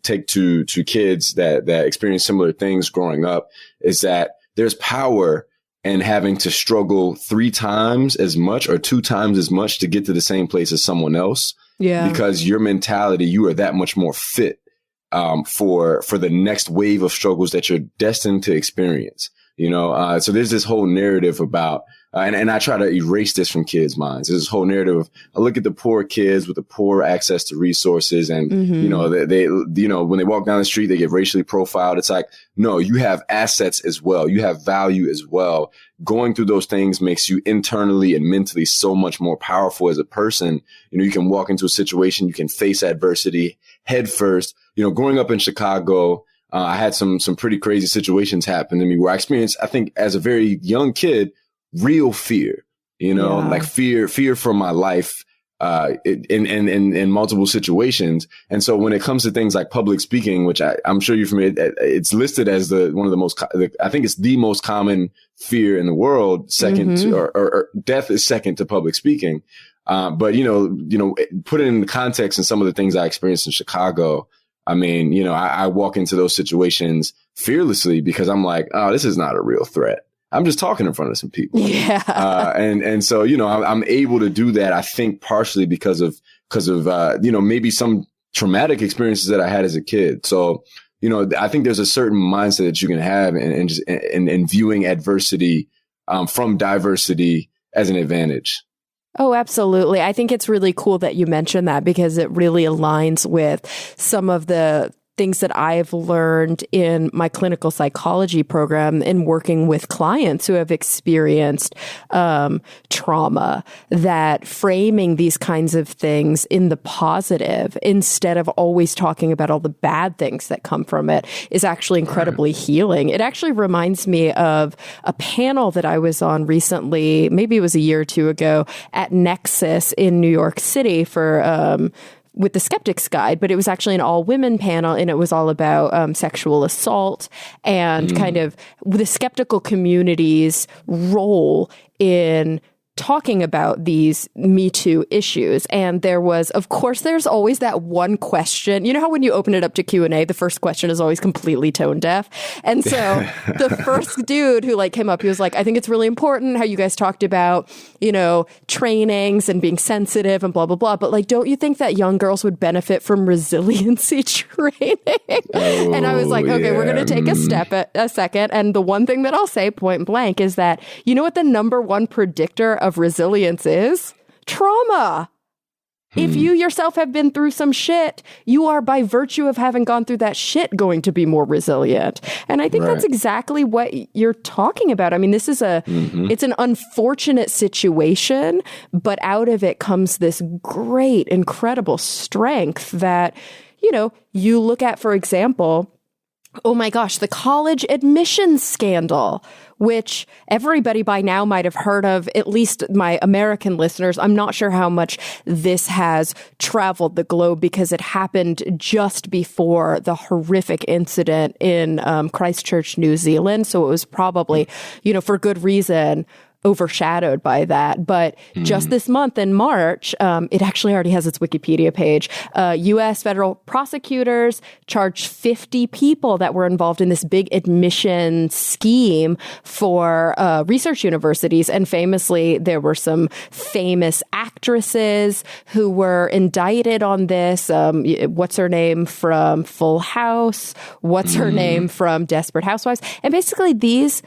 take to kids that experience similar things growing up is that there's power in having to struggle 3 times as much or 2 times as much to get to the same place as someone else. Yeah. Because your mentality, you are that much more fit, for the next wave of struggles that you're destined to experience. So there's this whole narrative about, and I try to erase this from kids' minds. There's this whole narrative of, I look at the poor kids with the poor access to resources, and they when they walk down the street, they get racially profiled. It's like, no, you have assets as well. You have value as well. Going through those things makes you internally and mentally so much more powerful as a person. You can walk into a situation, you can face adversity head first. Growing up in Chicago, I had some pretty crazy situations happen to me where I experienced, I think, as a very young kid, real fear, like fear for my life, in multiple situations. And so when it comes to things like public speaking, which I'm sure you're familiar, it's listed as one of the most, I think it's the most common fear in the world, second to, or death is second to public speaking. But put it in the context and some of the things I experienced in Chicago. I mean, I walk into those situations fearlessly because I'm like, oh, this is not a real threat. I'm just talking in front of some people. Yeah. And so, I'm able to do that, I think, partially because of maybe some traumatic experiences that I had as a kid. So, I think there's a certain mindset that you can have and viewing adversity from diversity as an advantage. Oh, absolutely. I think it's really cool that you mentioned that because it really aligns with some of the things that I've learned in my clinical psychology program in working with clients who have experienced trauma, that framing these kinds of things in the positive instead of always talking about all the bad things that come from it is actually incredibly healing. It actually reminds me of a panel that I was on recently, maybe it was a year or two ago, at Nexus in New York City for with the Skeptic's Guide, but it was actually an all-women panel, and it was all about sexual assault and kind of the skeptical community's role in talking about these Me Too issues. And there was, of course, there's always that one question. You know how when you open it up to Q&A, the first question is always completely tone deaf. And so the first dude who came up, he was like, I think it's really important how you guys talked about, trainings and being sensitive and blah, blah, blah. But don't you think that young girls would benefit from resiliency training? And I was like, okay, we're going to take a second. And the one thing that I'll say point blank is that, you know what the number one predictor of resilience is? Trauma. If you yourself have been through some shit, you are, by virtue of having gone through that shit, going to be more resilient. And I think that's exactly what you're talking about. I mean, this is it's an unfortunate situation, but out of it comes this great, incredible strength that, you look at, for example, oh my gosh, the college admissions scandal, which everybody by now might have heard of, at least my American listeners. I'm not sure how much this has traveled the globe because it happened just before the horrific incident in Christchurch, New Zealand. So it was probably, for good reason, overshadowed by that. But just this month in March, it actually already has its Wikipedia page. U.S. federal prosecutors charged 50 people that were involved in this big admission scheme for research universities. And famously, there were some famous actresses who were indicted on this. What's her name from Full House? What's her name from Desperate Housewives? And basically these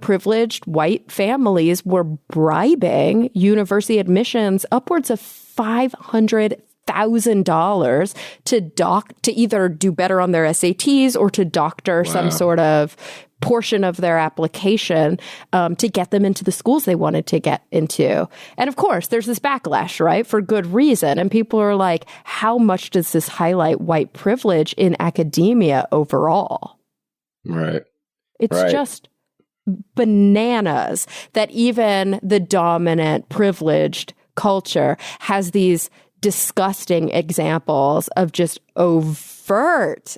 privileged white families were bribing university admissions upwards of $500,000 to either do better on their SATs or to doctor some sort of portion of their application to get them into the schools they wanted to get into. And of course, there's this backlash, right? For good reason. And people are like, how much does this highlight white privilege in academia overall? Right. It's just bananas that even the dominant privileged culture has these disgusting examples of just overt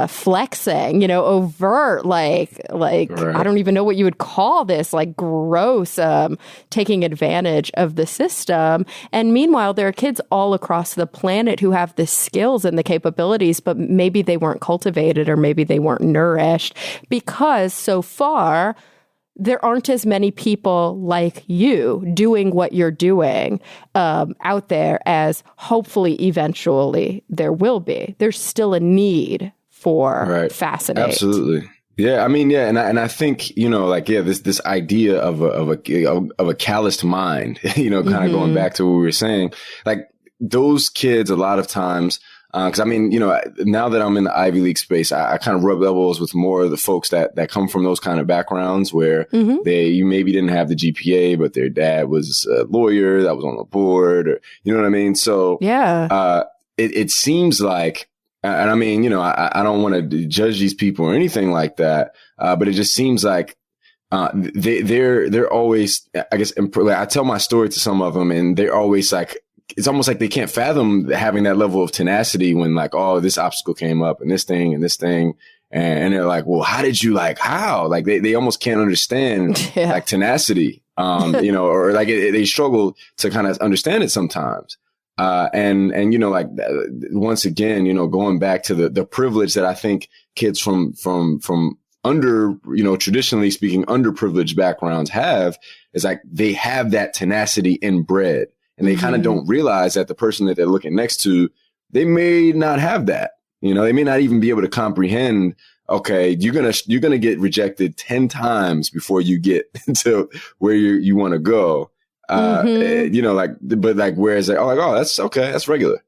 flexing, overt, like I don't even know what you would call this, gross, taking advantage of the system. And meanwhile, there are kids all across the planet who have the skills and the capabilities, but maybe they weren't cultivated or maybe they weren't nourished because so far there aren't as many people like you doing what you're doing out there as hopefully eventually there will be. There's still a need for Fascinate. Absolutely. Yeah, I mean, yeah, and I think, like, yeah, this idea of a calloused mind, kind of going back to what we were saying, like those kids a lot of times, because I mean, now that I'm in the Ivy League space, I kind of rub elbows with more of the folks that come from those kind of backgrounds where you maybe didn't have the GPA, but their dad was a lawyer that was on the board, or you know what I mean? So Yeah. It seems like. And I mean, I don't want to judge these people or anything like that. But it just seems like, they're always, I guess, I tell my story to some of them and they're always like, it's almost like they can't fathom having that level of tenacity when like, oh, this obstacle came up and this thing and this thing. And they're like, well, how did you how? Like they almost can't understand like tenacity, or like they struggle to kind of understand it sometimes. And like once again, going back to the privilege that I think kids from under, traditionally speaking, underprivileged backgrounds have is like they have that tenacity inbred and they kind of don't realize that the person that they're looking next to, they may not have that, they may not even be able to comprehend, okay, you're going to get rejected 10 times before you get to where you want to go. Whereas that's okay. That's regular.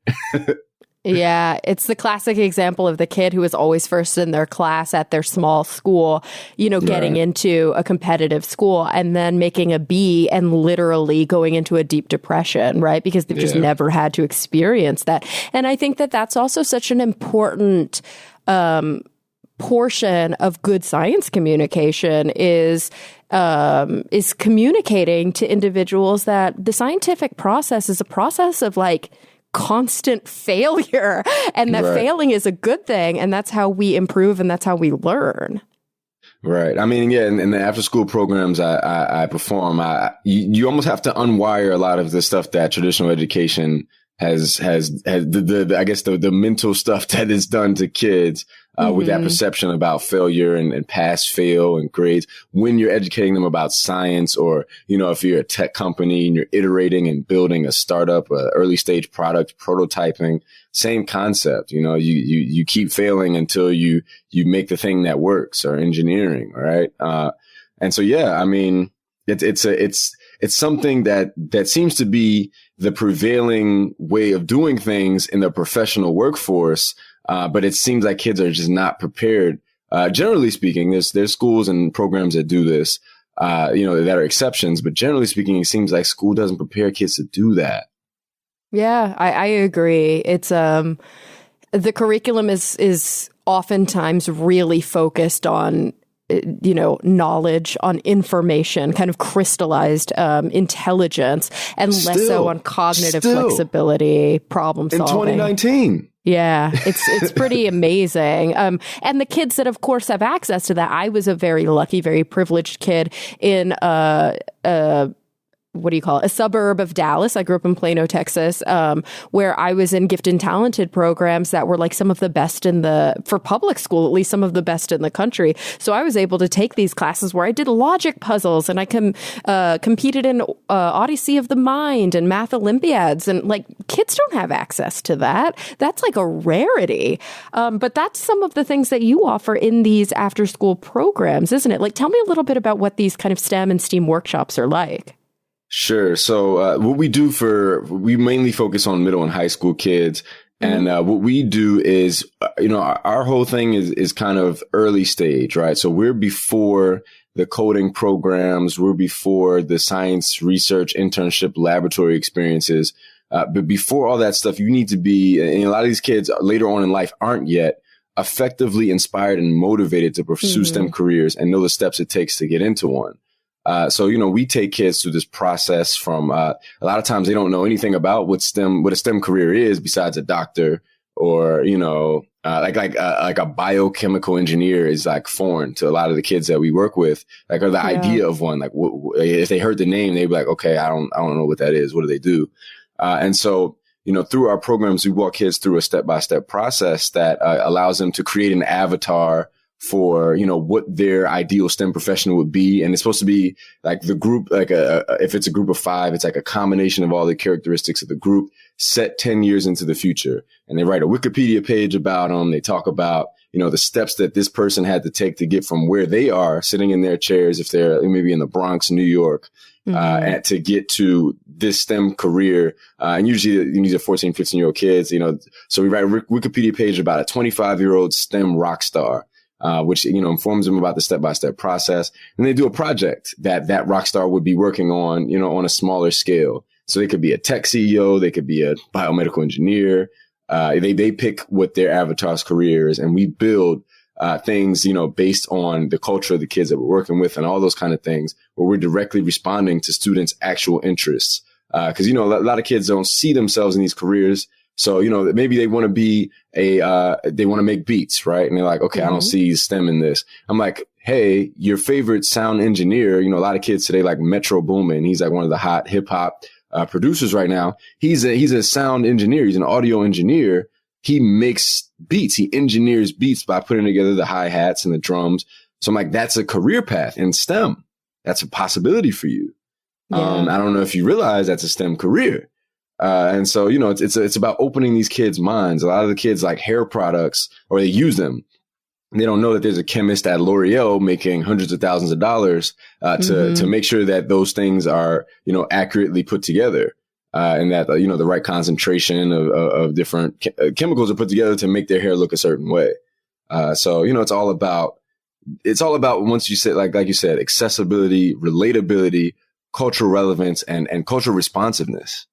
Yeah, it's the classic example of the kid who was always first in their class at their small school, getting into a competitive school and then making a B and literally going into a deep depression, right? Because they've just never had to experience that. And I think that that's also such an important portion of good science communication is communicating to individuals that the scientific process is a process of like constant failure and that failing is a good thing. And that's how we improve and that's how we learn. Right. I mean, yeah, in the after school programs I perform, you almost have to unwire a lot of the stuff that traditional education has the mental stuff that is done to kids with that perception about failure and pass, fail and grades when you're educating them about science or, if you're a tech company and you're iterating and building a startup, early stage product, prototyping, same concept, you keep failing until you make the thing that works or engineering. Right. And so, yeah, I mean, it's something that seems to be the prevailing way of doing things in the professional workforce. But it seems like kids are just not prepared. Generally speaking, there's schools and programs that do this, that are exceptions. But generally speaking, it seems like school doesn't prepare kids to do that. Yeah, I agree. It's the curriculum is oftentimes really focused on knowledge, on information, kind of crystallized intelligence, and less so on cognitive flexibility, problem solving. In 2019. Yeah, it's pretty amazing. And the kids that, of course, have access to that. I was a very lucky, very privileged kid in a suburb of Dallas. I grew up in Plano, Texas, where I was in gifted and talented programs that were like some of the best for public school, at least some of the best in the country. So I was able to take these classes where I did logic puzzles and I competed in Odyssey of the Mind and math Olympiads. And like kids don't have access to that. That's like a rarity. But that's some of the things that you offer in these after school programs, isn't it? Like, tell me a little bit about what these kind of STEM and STEAM workshops are like. Sure. So what we do we mainly focus on middle and high school kids. And what we do is, our whole thing is kind of early stage, right? So we're before the coding programs, we're before the science research, internship, laboratory experiences. But before all that stuff, you need to be, and a lot of these kids later on in life aren't yet effectively inspired and motivated to pursue STEM careers and know the steps it takes to get into one. So, we take kids through this process from, a lot of times they don't know anything about what a STEM career is besides a doctor or, like a biochemical engineer is like foreign to a lot of the kids that we work with, like, or the idea of one, like if they heard the name, they'd be like, okay, I don't know what that is. What do they do? And so, through our programs, we walk kids through a step-by-step process that allows them to create an avatar for, what their ideal STEM professional would be. And it's supposed to be like the group, like if it's a group of 5, it's like a combination of all the characteristics of the group set 10 years into the future. And they write a Wikipedia page about them. They talk about, the steps that this person had to take to get from where they are sitting in their chairs, if they're maybe in the Bronx, New York, and to get to this STEM career. And usually these are 14, 15-year-old kids, so we write a Wikipedia page about a 25-year-old STEM rock star, which, informs them about the step-by-step process. And they do a project that rock star would be working on, on a smaller scale. So they could be a tech CEO, they could be a biomedical engineer. They pick what their avatar's career is, and we build things, based on the culture of the kids that we're working with and all those kind of things, where we're directly responding to students' actual interests. Because, a lot of kids don't see themselves in these careers. So, maybe they want to be they want to make beats, right? And they're like, okay, I don't see STEM in this. I'm like, hey, your favorite sound engineer, a lot of kids today like Metro Boomin. He's like one of the hot hip hop producers right now. He's a sound engineer. He's an audio engineer. He makes beats. He engineers beats by putting together the hi-hats and the drums. So I'm like, that's a career path in STEM. That's a possibility for you. Yeah. I don't know if you realize that's a STEM career. And so, it's about opening these kids' minds. A lot of the kids like hair products, or they use them. They don't know that there's a chemist at L'Oreal making hundreds of thousands of dollars to make sure that those things are, accurately put together. And that, the right concentration of different chemicals are put together to make their hair look a certain way. So, it's all about once you said, like you said, accessibility, relatability, cultural relevance, and cultural responsiveness.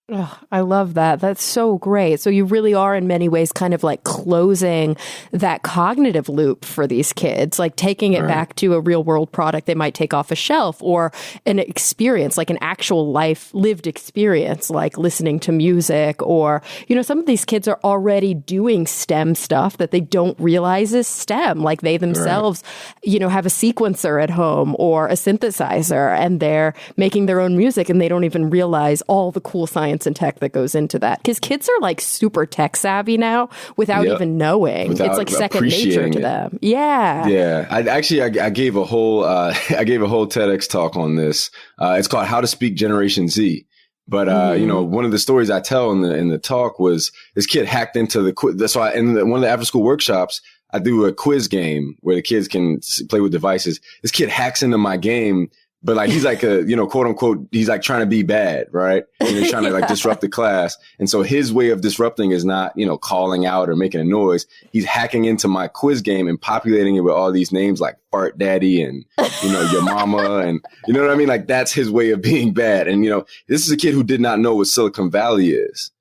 Oh, I love that. That's so great. So you really are in many ways kind of like closing that cognitive loop for these kids, like taking it back to a real world product they might take off a shelf, or an experience, like an actual life lived experience, like listening to music, or, some of these kids are already doing STEM stuff that they don't realize is STEM. Like they themselves, have a sequencer at home or a synthesizer, and they're making their own music, and they don't even realize all the cool science and tech that goes into that, because kids are like super tech savvy now without even knowing. It's like second nature to them. I gave a whole TEDx talk on this. It's called How to Speak Generation Z. But one of the stories I tell in the talk was this kid hacked into the quiz. So in one of the after school workshops, I do a quiz game where the kids can play with devices. This kid hacks into my game. But like, he's like a, quote unquote, he's like trying to be bad, right? He's trying to like disrupt the class. And so his way of disrupting is not, calling out or making a noise. He's hacking into my quiz game and populating it with all these names like Fart Daddy and, your mama. And you know what I mean? Like that's his way of being bad. And, this is a kid who did not know what Silicon Valley is.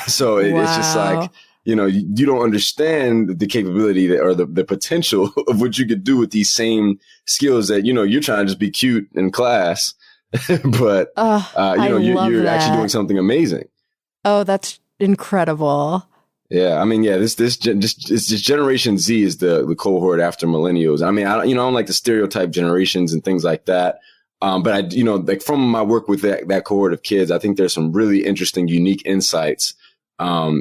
So it's just like, you don't understand the capability or the potential of what you could do with these same skills that, you're trying to just be cute in class, but, you're actually doing something amazing. Oh, that's incredible. Yeah. I mean, this Generation Z is the cohort after millennials. I mean, I don't like the stereotype generations and things like that. But like from my work with that cohort of kids, I think there's some really interesting, unique insights. I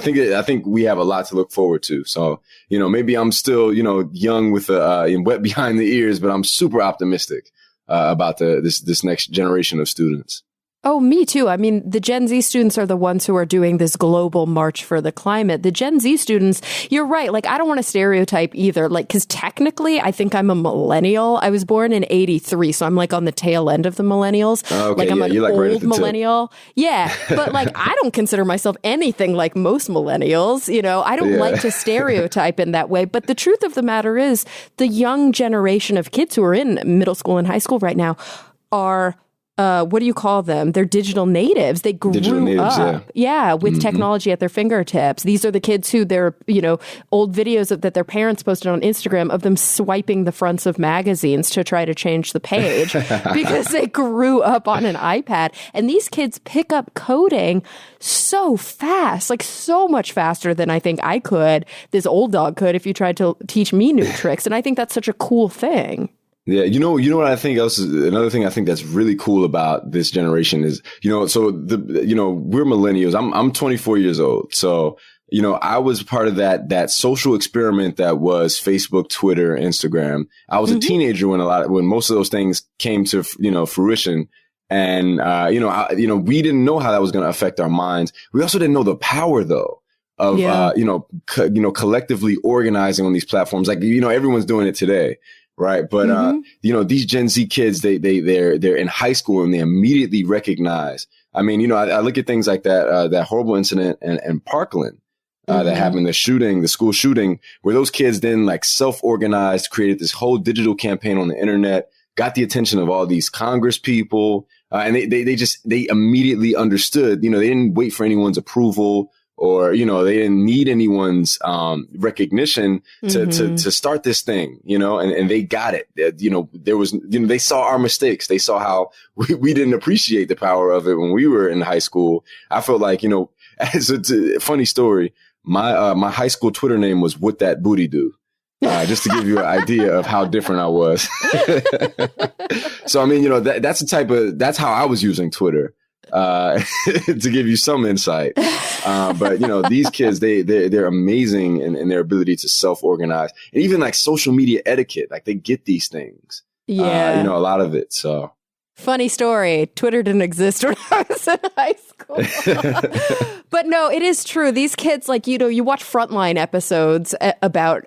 think we have a lot to look forward to. So, maybe I'm still, young with wet behind the ears, but I'm super optimistic about this next generation of students. Oh, me too. I mean, the Gen Z students are the ones who are doing this global march for the climate. The Gen Z students, you're right. Like, I don't want to stereotype either. Like, because technically, I think I'm a millennial. I was born in '83, so I'm like on the tail end of the millennials. Okay, like, I'm an old right millennial. Tip. Yeah, but like, I don't consider myself anything like most millennials. I don't like to stereotype in that way. But the truth of the matter is, the young generation of kids who are in middle school and high school right now are what do you call them? They're digital natives. They grew up, with technology at their fingertips. These are the kids who old videos that their parents posted on Instagram of them swiping the fronts of magazines to try to change the page because they grew up on an iPad. And these kids pick up coding so fast, like so much faster than I think I could. This old dog could if you tried to teach me new tricks. And I think that's such a cool thing. Yeah, you know what I think else is another thing I think that's really cool about this generation is, we're millennials. I'm 24 years old. So, I was part of that social experiment that was Facebook, Twitter, Instagram. I was a teenager when most of those things came to, fruition. And, we didn't know how that was going to affect our minds. We also didn't know the power though. of, collectively organizing on these platforms. Like, everyone's doing it today. Right. But, these Gen Z kids, they're in high school and they immediately recognize. I mean, I look at things like that horrible incident in Parkland that happened, the school shooting, where those kids then like self-organized, created this whole digital campaign on the internet, got the attention of all these Congress people. And they immediately understood, they didn't wait for anyone's approval or, they didn't need anyone's recognition to start this thing, and they got it. There was, they saw our mistakes. They saw how we didn't appreciate the power of it when we were in high school. I felt like, as a funny story, my high school Twitter name was What That Booty Do. Just to give you an idea of how different I was. So, I mean, that's how I was using Twitter. To give you some insight. But, these kids, they're amazing in their ability to self-organize, and even like social media etiquette, like they get these things. Yeah. A lot of it. So. Funny story. Twitter didn't exist when I was in high school. But no, it is true. These kids, like, you watch Frontline episodes about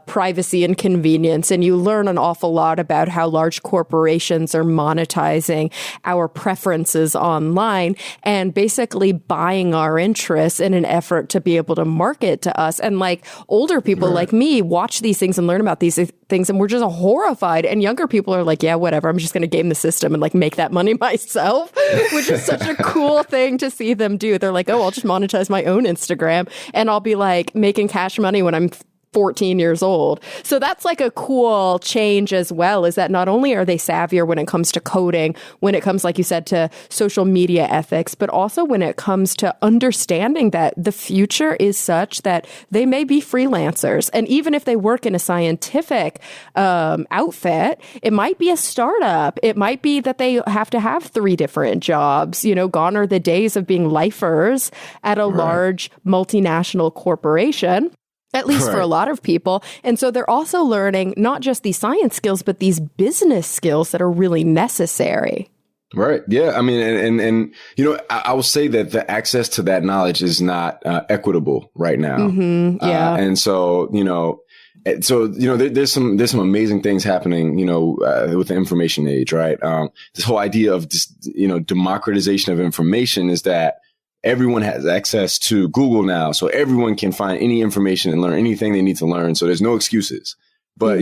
privacy and convenience, and you learn an awful lot about how large corporations are monetizing our preferences online and basically buying our interests in an effort to be able to market to us. And like older people like me watch these things and learn about these things, and we're just horrified. And younger people are like, yeah, whatever. I'm just going to game the system and like make that money myself, which is such a cool thing to see them do. They're like, oh, I'll just monetize my own Instagram and I'll be like making cash money when I'm 14 years old. So that's like a cool change as well, is that not only are they savvier when it comes to coding, when it comes, like you said, to social media ethics, but also when it comes to understanding that the future is such that they may be freelancers. And even if they work in a scientific outfit, it might be a startup. It might be that they have to have 3 different jobs. Gone are the days of being lifers at a large multinational corporation. At least for a lot of people. And so they're also learning not just these science skills, but these business skills that are really necessary. Right. Yeah. I mean, and I will say that the access to that knowledge is not equitable right now. Yeah. And so, there's some amazing things happening, with the information age, right? This whole idea of this, democratization of information is that everyone has access to Google now, so everyone can find any information and learn anything they need to learn. So there's no excuses. But,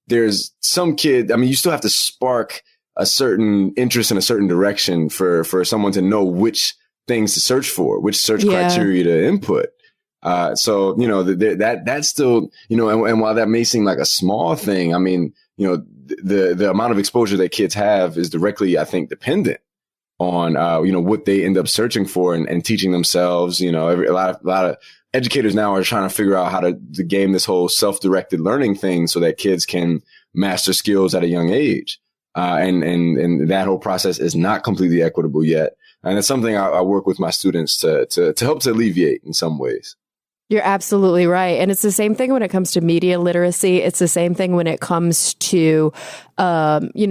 there's some kid, I mean, you still have to spark a certain interest in a certain direction for someone to know which things to search for, which search criteria to input. So, that's still, and while that may seem like a small thing, I mean, the amount of exposure that kids have is directly, I think, dependent on, what they end up searching for and teaching themselves. A lot of educators now are trying to figure out how to game this whole self-directed learning thing so that kids can master skills at a young age. And that whole process is not completely equitable yet. And it's something I work with my students to help to alleviate in some ways. You're absolutely right. And it's the same thing when it comes to media literacy. It's the same thing when it comes to,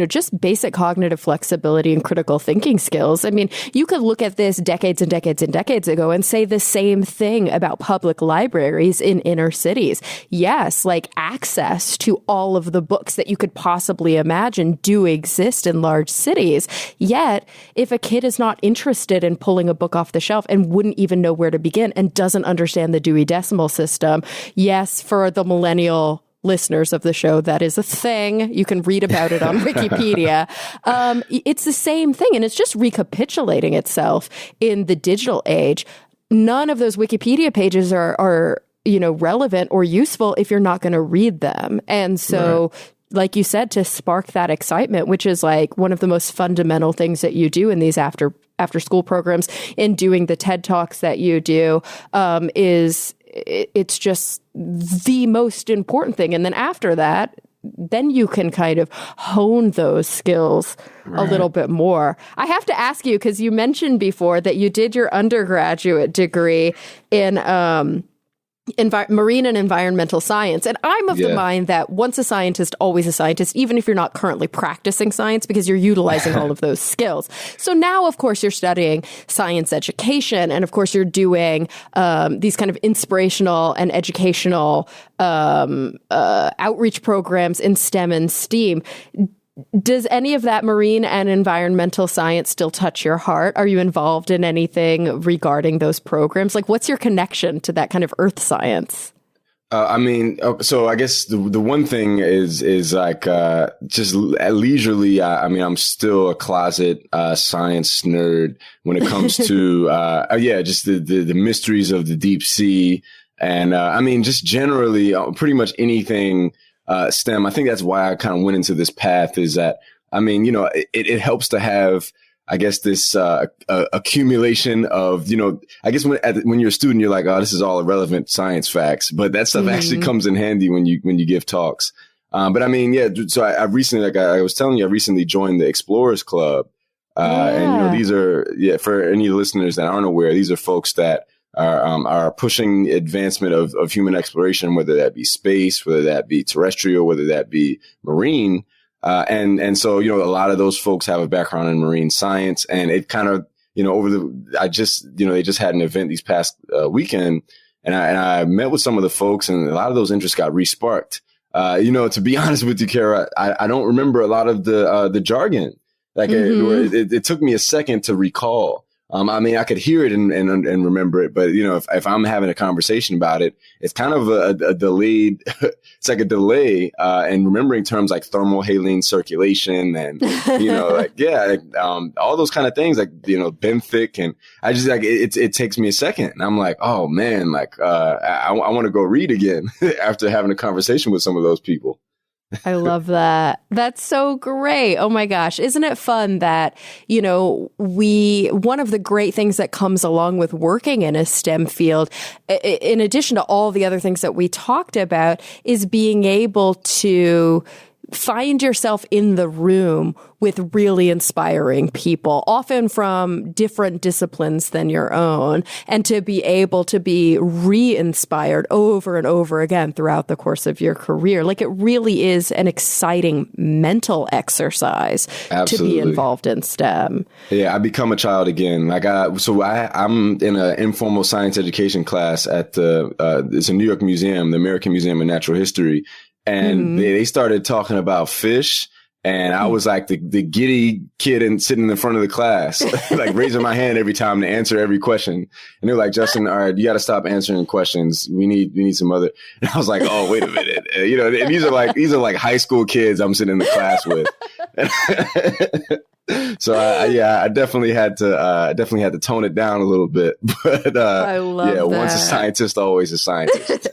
just basic cognitive flexibility and critical thinking skills. I mean, you could look at this decades and decades and decades ago and say the same thing about public libraries in inner cities. Yes, like access to all of the books that you could possibly imagine do exist in large cities. Yet, if a kid is not interested in pulling a book off the shelf and wouldn't even know where to begin and doesn't understand the Dewey Decimal System, yes, for the millennial listeners of the show, that is a thing. You can read about it on Wikipedia. It's the same thing, and it's just recapitulating itself in the digital age. None of those Wikipedia pages are relevant or useful if you're not going to read them. And so, like you said, to spark that excitement, which is like one of the most fundamental things that you do in these after school programs, in doing the TED Talks that you do, it's just the most important thing. And then after that, then you can kind of hone those skills a little bit more. I have to ask you, because you mentioned before that you did your undergraduate degree in marine and environmental science. And I'm of the mind that once a scientist, always a scientist, even if you're not currently practicing science, because you're utilizing all of those skills. So now, of course, you're studying science education. And of course, you're doing these kind of inspirational and educational outreach programs in STEM and STEAM. Does any of that marine and environmental science still touch your heart? Are you involved in anything regarding those programs? Like, what's your connection to that kind of earth science? So I guess the one thing is like just leisurely. I'm still a closet science nerd when it comes to just the mysteries of the deep sea, and just generally pretty much anything. STEM. I think that's why I kind of went into this path is that, it helps to have, I guess, this accumulation of, I guess when you're a student, you're like, oh, this is all irrelevant science facts. But that stuff actually comes in handy when you give talks. So I recently, like I was telling you, I recently joined the Explorers Club. And, these are, for any listeners that aren't aware, these are folks that are pushing advancement of human exploration, whether that be space, whether that be terrestrial, whether that be marine. So, a lot of those folks have a background in marine science, and it kind of, they just had an event these past weekend, and I met with some of the folks, and a lot of those interests got re-sparked. To be honest with you, Cara, I don't remember a lot of the jargon. Like it took me a second to recall. I could hear it and remember it, but if I'm having a conversation about it, it's kind of a delayed. It's like a delay in remembering terms like thermohaline circulation and all those kind of things like benthic, and I just like it takes me a second, and I'm like, oh man, like I want to go read again after having a conversation with some of those people. I love that. That's so great. Oh my gosh. Isn't it fun that, one of the great things that comes along with working in a STEM field, in addition to all the other things that we talked about, is being able to find yourself in the room with really inspiring people, often from different disciplines than your own, and to be able to be re-inspired over and over again throughout the course of your career. Like, it really is an exciting mental exercise to be involved in STEM. Yeah, I become a child again. Like I'm in an informal science education class at it's a New York museum, the American Museum of Natural History. And they started talking about fish, and I was like the giddy kid and sitting in the front of the class, like raising my hand every time to answer every question. And they're like, Justin, all right, you got to stop answering questions. We need some other. And I was like, oh, wait a minute. And these are like high school kids I'm sitting in the class with. So I definitely had to tone it down a little bit, but I love that. Once a scientist, always a scientist.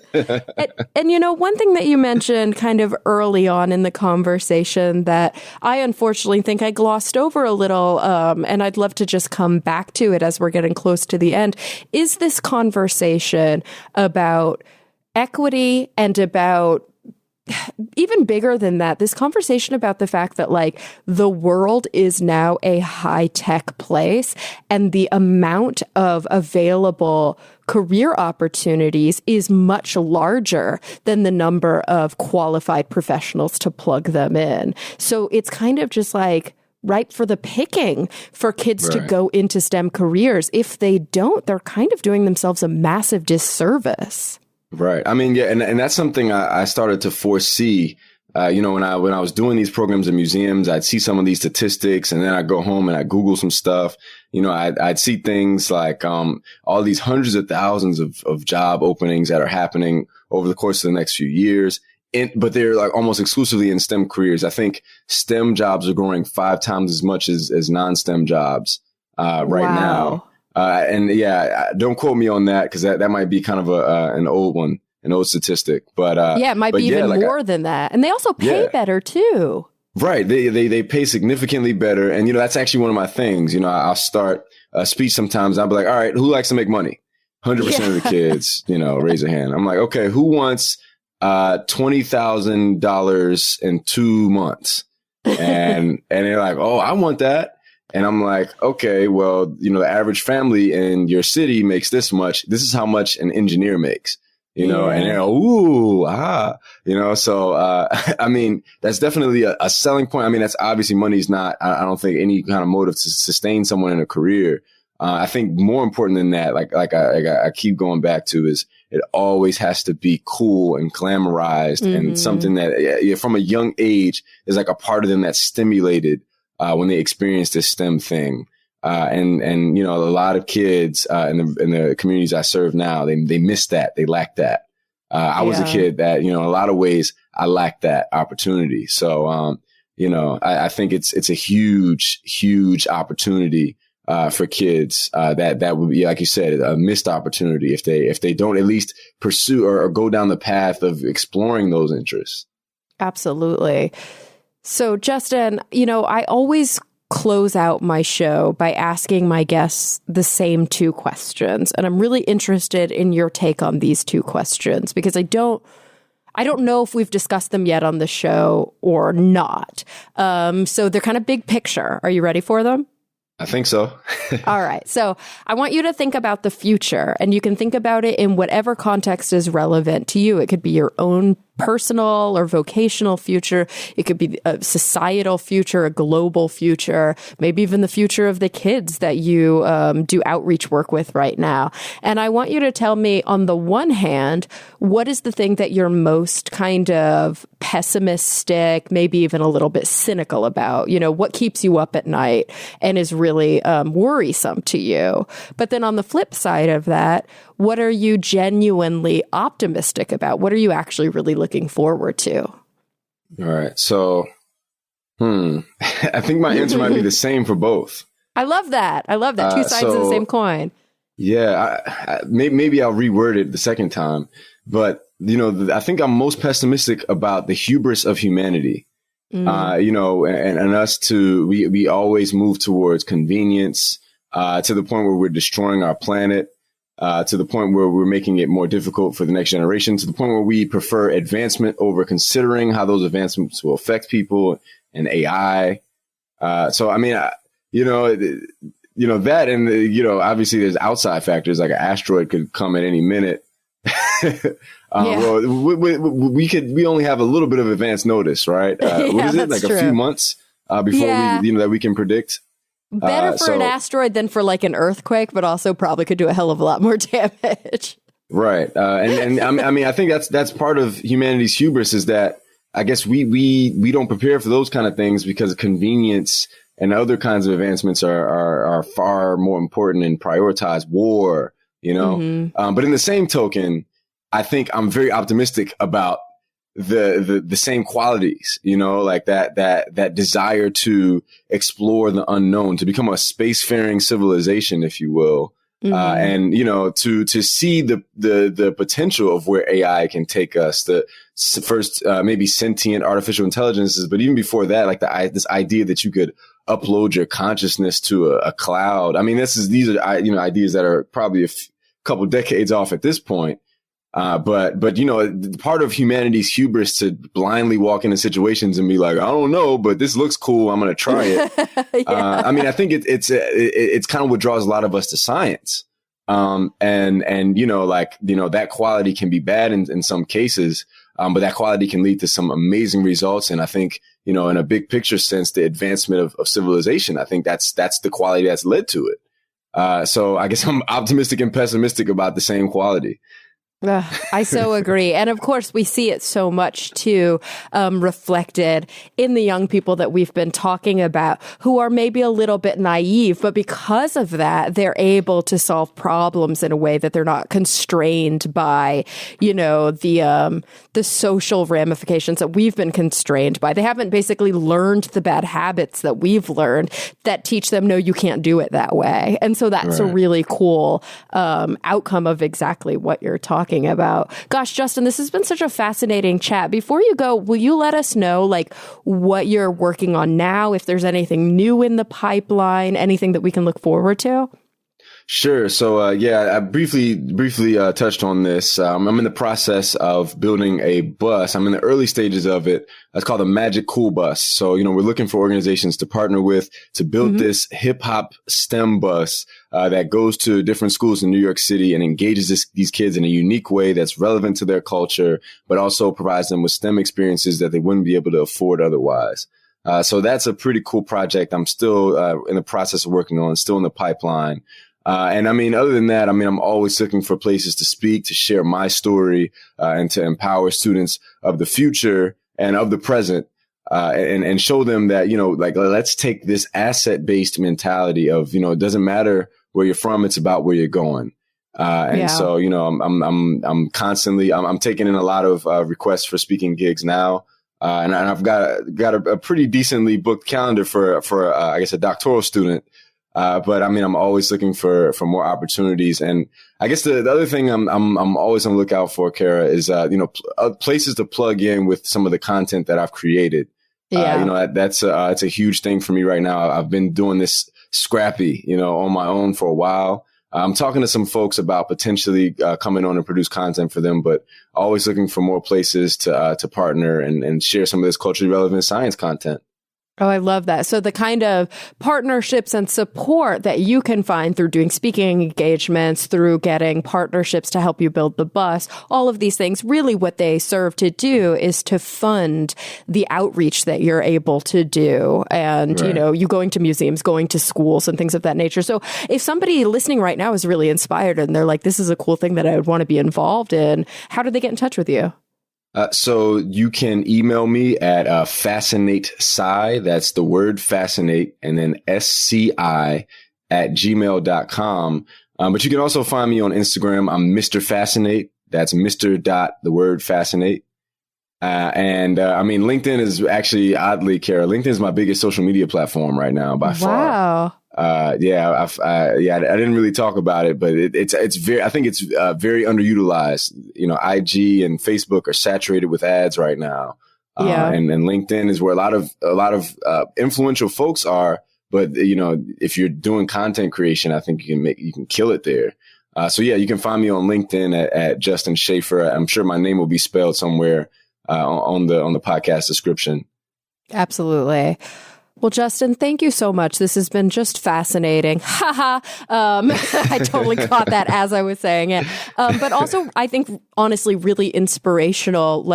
and one thing that you mentioned kind of early on in the conversation that I unfortunately think I glossed over a little, and I'd love to just come back to it as we're getting close to the end, is this conversation about equity and about, even bigger than that, this conversation about the fact that like the world is now a high-tech place, and the amount of available career opportunities is much larger than the number of qualified professionals to plug them in. So it's kind of just like ripe for the picking for kids to go into STEM careers. If they don't, they're kind of doing themselves a massive disservice. Right. And that's something I started to foresee. When I was doing these programs in museums, I'd see some of these statistics, and then I'd go home and I'd Google some stuff. I'd see things like all these hundreds of thousands of job openings that are happening over the course of the next few years. But they're like almost exclusively in STEM careers. I think STEM jobs are growing 5 times as much as non-STEM jobs right now. Don't quote me on that, because that might be kind of an old one, an old statistic. But it might be even more than that. And they also pay better too. Right. They pay significantly better. And, that's actually one of my things. I'll start a speech sometimes. I'll be like, all right, who likes to make money? 100% of the kids, raise a hand. I'm like, okay, who wants $20,000 in 2 months? And they're like, oh, I want that. And I'm like, okay, well, the average family in your city makes this much. This is how much an engineer makes. you know, and they're, ooh, you know, so, I mean, that's definitely a selling point. I mean, that's obviously money's not, I don't think any kind of motive to sustain someone in a career. I think more important than that, like I keep going back to is it always has to be cool and glamorized and something that from a young age is like a part of them that's stimulated, when they experience this STEM thing. And, you know, a lot of kids, in the communities I serve now, they miss that. They lack that. I was a kid that, you know, in a lot of ways I lacked that opportunity. So, you know, I think it's a huge, huge opportunity, for kids, that would be, like you said, a missed opportunity if they don't at least pursue or go down the path of exploring those interests. Absolutely. So, Justin, you know, I always close out my show by asking my guests the same two questions. And I'm really interested in your take on these two questions because I don't know if we've discussed them yet on the show or not. So they're kind of big picture. Are you ready for them? I think so. All right. So I want you to think about the future, and you can think about it in whatever context is relevant to you. It could be your own personal or vocational future. It could be a societal future, a global future, maybe even the future of the kids that you do outreach work with right now. And I want you to tell me, on the one hand, what is the thing that you're most kind of pessimistic, maybe even a little bit cynical about? You know, what keeps you up at night and is really worrisome to you? But then on the flip side of that, what are you genuinely optimistic about? What are you actually really looking forward to? All right. So, I think my answer might be the same for both. I love that. Two sides of the same coin. Yeah. Maybe I'll reword it the second time. But, you know, I think I'm most pessimistic about the hubris of humanity. You know, and us we always move towards convenience, to the point where we're destroying our planet. To the point where we're making it more difficult for the next generation, to the point where we prefer advancement over considering how those advancements will affect people and AI. So, I mean, you know, that, and, you know, obviously there's outside factors, like an asteroid could come at any minute. Well, we only have a little bit of advance notice, right? What is it? Like true. A few months, before we, you know, that we can predict. Better for an asteroid than for like an earthquake, but also probably could do a hell of a lot more damage. Right. And I mean, I think that's part of humanity's hubris, is that I guess we don't prepare for those kind of things because convenience and other kinds of advancements are far more important and prioritize war, you know? But in the same token, I think I'm very optimistic about the same qualities, you know, like that desire to explore the unknown, to become a spacefaring civilization, if you will. And, you know, to see the potential of where AI can take us, the first, maybe sentient artificial intelligences, but even before that, like this idea that you could upload your consciousness to a cloud. I mean, these are, you know, ideas that are probably a couple decades off at this point. But you know, part of humanity's hubris to blindly walk into situations and be like, I don't know, but this looks cool, I'm going to try it. I mean, I think it's kind of what draws a lot of us to science. And you know, like, you know, that quality can be bad in some cases, but that quality can lead to some amazing results. And I think, you know, in a big picture sense, the advancement of civilization, I think that's the quality that's led to it. So I guess I'm optimistic and pessimistic about the same quality. I so agree. And of course, we see it so much too, reflected in the young people that we've been talking about, who are maybe a little bit naive, but because of that, they're able to solve problems in a way that they're not constrained by, you know, the social ramifications that we've been constrained by. They haven't basically learned the bad habits that we've learned that teach them, no, you can't do it that way. And so that's a really cool outcome of exactly what you're talking about. Gosh, Justin, this has been such a fascinating chat. Before you go, will you let us know like what you're working on now, if there's anything new in the pipeline, anything that we can look forward to? Sure. So, I briefly touched on this. I'm in the process of building a bus. I'm in the early stages of it. It's called the Magic Cool Bus. So, we're looking for organizations to partner with to build this hip hop STEM bus that goes to different schools in New York City and engages these kids in a unique way that's relevant to their culture, but also provides them with STEM experiences that they wouldn't be able to afford otherwise. So that's a pretty cool project. I'm still in the process of working on, still in the pipeline. And other than that, I'm always looking for places to speak, to share my story, and to empower students of the future and of the present, and show them that, let's take this asset-based mentality of, it doesn't matter where you're from, it's about where you're going. So, I'm constantly, I'm taking in a lot of requests for speaking gigs now. And I've got a pretty decently booked calendar for I guess a doctoral student. But I'm always looking for more opportunities. And I guess the other thing I'm always on the lookout for, Cara, is, places to plug in with some of the content that I've created. Yeah. That's it's a huge thing for me right now. I've been doing this scrappy, on my own for a while. I'm talking to some folks about potentially coming on and produce content for them, but always looking for more places to partner and share some of this culturally relevant science content. Oh, I love that. So the kind of partnerships and support that you can find through doing speaking engagements, through getting partnerships to help you build the bus, all of these things, really what they serve to do is to fund the outreach that you're able to do. And, Right. You going to museums, going to schools and things of that nature. So if somebody listening right now is really inspired and they're like, this is a cool thing that I would want to be involved in, how do they get in touch with you? So you can email me at Fascinate Sci. That's the word fascinate and then SCI at gmail.com. But you can also find me on Instagram. I'm Mr. Fascinate. That's Mr. the word fascinate. LinkedIn is actually, oddly, Cara, LinkedIn is my biggest social media platform right now by far. Wow. I didn't really talk about it, but it's very underutilized. IG and Facebook are saturated with ads right now. And LinkedIn is where a lot of influential folks are. But, if you're doing content creation, I think you can kill it there. You can find me on LinkedIn at Justin Shaifer. I'm sure my name will be spelled somewhere on the podcast description. Absolutely. Well, Justin, thank you so much. This has been just fascinating. I totally caught that as I was saying it. But also, I think, honestly, really inspirational.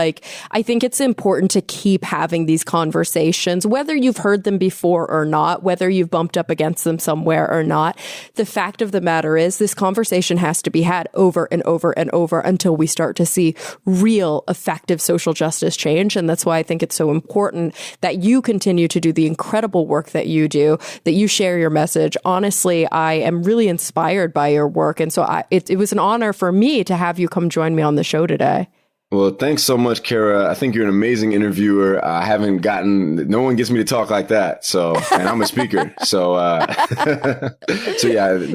I think it's important to keep having these conversations, whether you've heard them before or not, whether you've bumped up against them somewhere or not. The fact of the matter is this conversation has to be had over and over and over until we start to see real effective social justice change. And that's why I think it's so important that you continue to do the incredible work that you do, that you share your message. Honestly, I am really inspired by your work. And so it was an honor for me to have you come join me on the show today. Well, thanks so much, Cara. I think you're an amazing interviewer. No one gets me to talk like that. And I'm a speaker.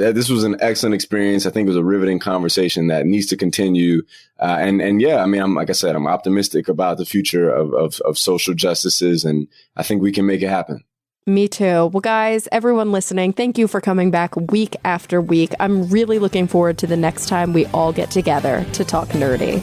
This was an excellent experience. I think it was a riveting conversation that needs to continue. Like I said, I'm optimistic about the future of social justices, and I think we can make it happen. Me too. Well, guys, everyone listening, thank you for coming back week after week. I'm really looking forward to the next time we all get together to talk nerdy.